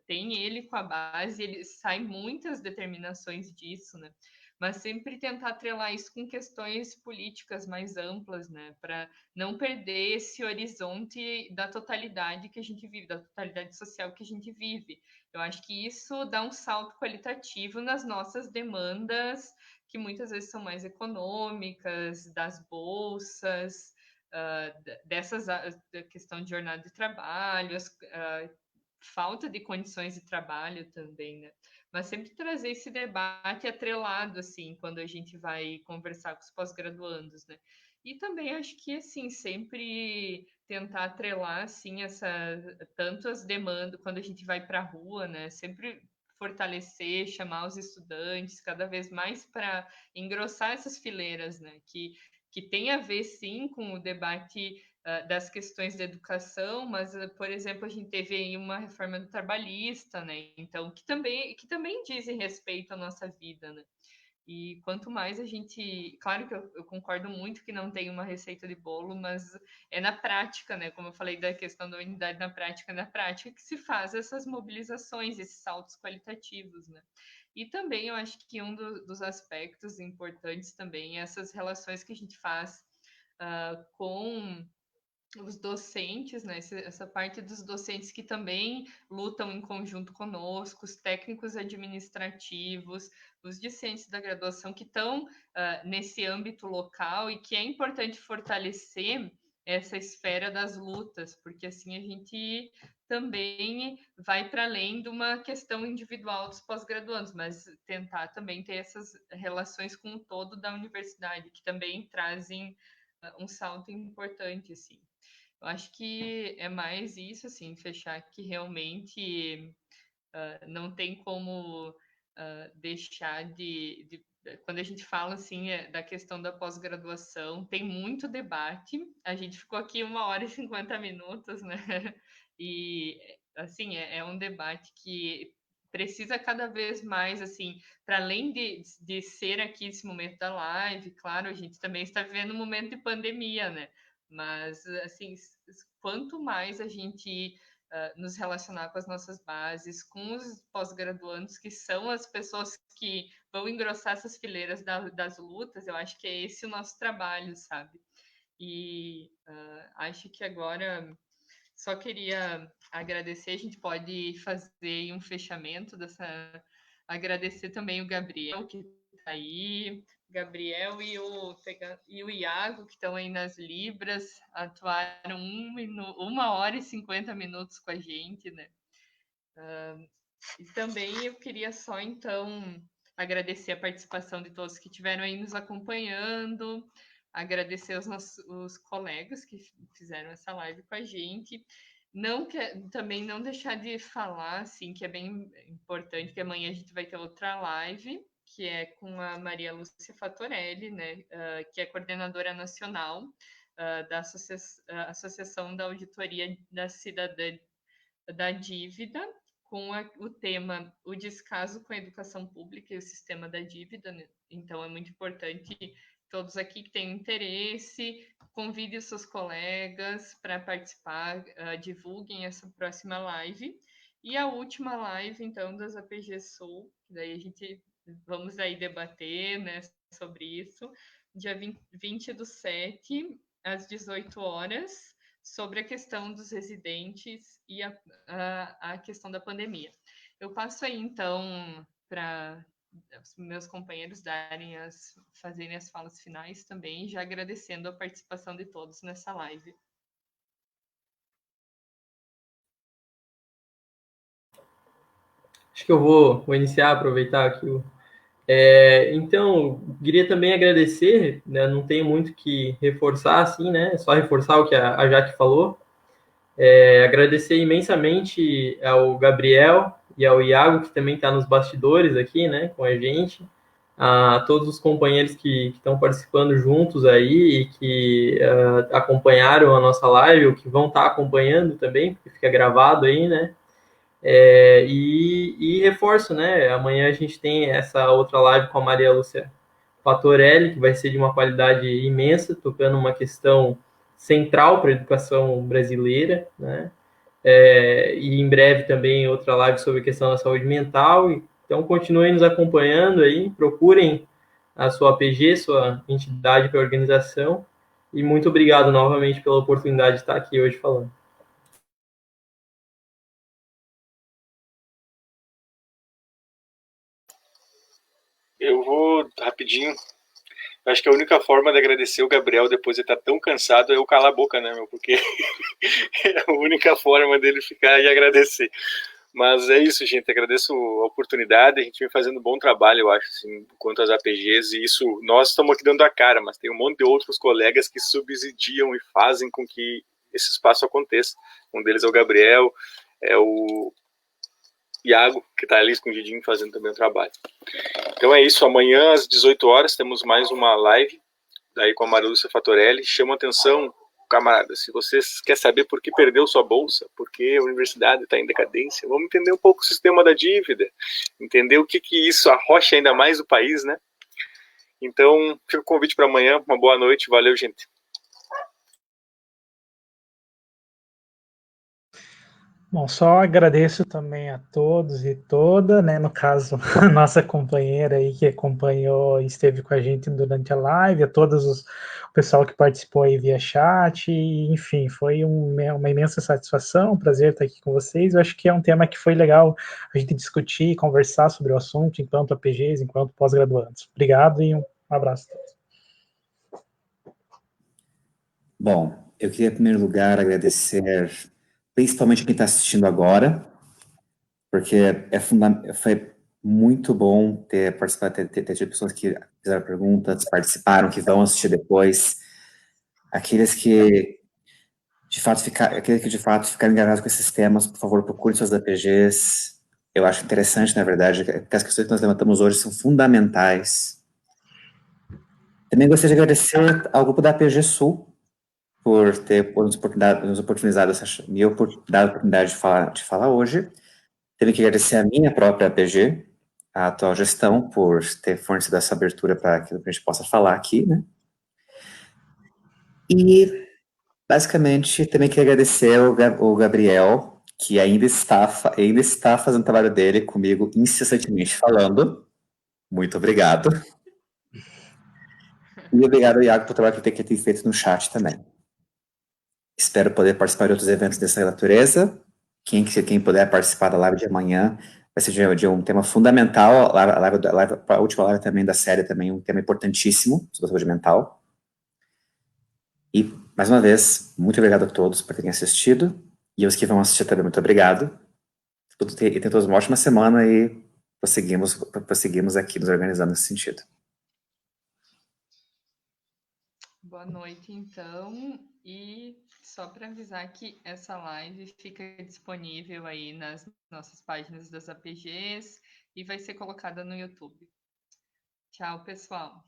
tem ele com a base, ele sai muitas determinações disso, né? Mas sempre tentar atrelar isso com questões políticas mais amplas, né? Para não perder esse horizonte da totalidade que a gente vive, da totalidade social que a gente vive. Eu acho que isso dá um salto qualitativo nas nossas demandas, que muitas vezes são mais econômicas, das bolsas, da questão de jornada de trabalho, falta de condições de trabalho também, né? Mas sempre trazer esse debate atrelado, assim, quando a gente vai conversar com os pós-graduandos, né? E também acho que, assim, sempre tentar atrelar, assim, tanto as demandas, quando a gente vai para a rua, né? Sempre fortalecer, chamar os estudantes cada vez mais para engrossar essas fileiras, né? Que tem a ver, sim, com o debate das questões da educação, mas, por exemplo, a gente teve aí uma reforma trabalhista, né? Então, que também dizem respeito à nossa vida, né? E quanto mais a gente. Claro que eu concordo muito que não tem uma receita de bolo, mas é na prática, né? Como eu falei da questão da unidade na prática, é na prática que se faz essas mobilizações, esses saltos qualitativos, né? E também eu acho que dos aspectos importantes também é essas relações que a gente faz com os docentes, né? Essa parte dos docentes que também lutam em conjunto conosco, os técnicos administrativos, os discentes da graduação que estão nesse âmbito local e que é importante fortalecer essa esfera das lutas, porque assim a gente também vai para além de uma questão individual dos pós-graduandos, mas tentar também ter essas relações com o todo da universidade, que também trazem um salto importante, assim. Eu acho que é mais isso, assim, fechar que realmente não tem como deixar quando a gente fala assim da questão da pós-graduação, tem muito debate. A gente ficou aqui 1h50, né? E assim é um debate que precisa cada vez mais assim, para além de ser aqui esse momento da live, claro, a gente também está vivendo um momento de pandemia, né? Mas assim, quanto mais a gente nos relacionar com as nossas bases, com os pós-graduandos, que são as pessoas que vão engrossar essas fileiras das lutas, eu acho que é esse o nosso trabalho, sabe? E acho que agora só queria agradecer, a gente pode fazer um fechamento dessa. Agradecer também o Gabriel, que está aí, Gabriel e o Iago, que estão aí nas Libras, atuaram 1h50 com a gente, né? E também eu queria só, então, agradecer a participação de todos que estiveram aí nos acompanhando, agradecer os colegas que fizeram essa live com a gente. Também não deixar de falar, assim, que é bem importante, que amanhã a gente vai ter outra live, que é com a Maria Lúcia Fatorelli, né, que é coordenadora nacional da Associação da Auditoria da Cidadã da Dívida, com o tema o descaso com a educação pública e o sistema da dívida, né? Então é muito importante todos aqui que têm interesse, convide os seus colegas para participar, divulguem essa próxima live. E a última live, então, das APG Sul, daí a gente vamos aí debater, né, sobre isso, dia 20/7, às 18 horas, sobre a questão dos residentes e a questão da pandemia. Eu passo aí, então, para os meus companheiros fazerem as falas finais também, já agradecendo a participação de todos nessa live. Acho que eu vou iniciar, aproveitar aqui então, queria também agradecer, né, não tenho muito que reforçar, assim, né, só reforçar o que a Jaque falou, agradecer imensamente ao Gabriel e ao Iago, que também está nos bastidores aqui, né, com a gente, a todos os companheiros que estão participando juntos aí e que acompanharam a nossa live, ou que vão estar acompanhando também, porque fica gravado aí, né, e reforço, né? Amanhã a gente tem essa outra live com a Maria Lúcia Fatorelli, que vai ser de uma qualidade imensa, tocando uma questão central para a educação brasileira, né? E em breve também outra live sobre a questão da saúde mental. Então continuem nos acompanhando aí, procurem a sua APG, sua entidade para organização. E muito obrigado novamente pela oportunidade de estar aqui hoje falando. Eu vou rapidinho. Acho que a única forma de agradecer o Gabriel depois de estar tão cansado é eu calar a boca, né, meu? Porque é a única forma dele ficar e agradecer. Mas é isso, gente. Agradeço a oportunidade. A gente vem fazendo um bom trabalho, eu acho, assim, quanto às APGs. E isso, nós estamos aqui dando a cara, mas tem um monte de outros colegas que subsidiam e fazem com que esse espaço aconteça. Um deles é o Gabriel, é o Iago, que está ali escondidinho fazendo também o trabalho. Então é isso. Amanhã, às 18 horas, temos mais uma live daí com a Maria Lúcia Fatorelli. Chama atenção, camarada, se você quer saber por que perdeu sua bolsa, por que a universidade está em decadência, vamos entender um pouco o sistema da dívida, entender o que isso arrocha ainda mais o país, né? Então, fica o convite para amanhã. Uma boa noite. Valeu, gente. Bom, só agradeço também a todos e toda, né, no caso, a nossa companheira aí que acompanhou e esteve com a gente durante a live, a todos o pessoal que participou aí via chat, e, enfim, foi uma imensa satisfação, um prazer estar aqui com vocês. Eu acho que é um tema que foi legal a gente discutir e conversar sobre o assunto enquanto APGs, enquanto pós-graduandos. Obrigado e um abraço a todos. Bom, eu queria, em primeiro lugar, agradecer principalmente quem está assistindo agora, porque foi muito bom ter participado, ter tido pessoas que fizeram perguntas, participaram, que vão assistir depois, aqueles que de fato ficaram engajados com esses temas, por favor, procure suas APGs. Eu acho interessante, na verdade, que as questões que nós levantamos hoje são fundamentais. Também gostaria de agradecer ao grupo da APG Sul por nos oportunizado me dar a oportunidade de falar hoje. Tenho que agradecer a minha própria APG, a atual gestão, por ter fornecido essa abertura para que a gente possa falar aqui, né? E, basicamente, também queria agradecer ao Gabriel, que ainda está fazendo o trabalho dele comigo incessantemente falando. Muito obrigado. E obrigado ao Iago por trabalho que tem feito no chat também. Espero poder participar de outros eventos dessa natureza. Quem puder participar da live de amanhã vai ser de um tema fundamental. A última live também da série, também um tema importantíssimo sobre a saúde mental. E, mais uma vez, muito obrigado a todos por terem assistido. E os que vão assistir também, muito obrigado. E tenham todos uma ótima semana e prosseguimos aqui nos organizando nesse sentido. Boa noite, então. E só para avisar que essa live fica disponível aí nas nossas páginas das APGs e vai ser colocada no YouTube. Tchau, pessoal.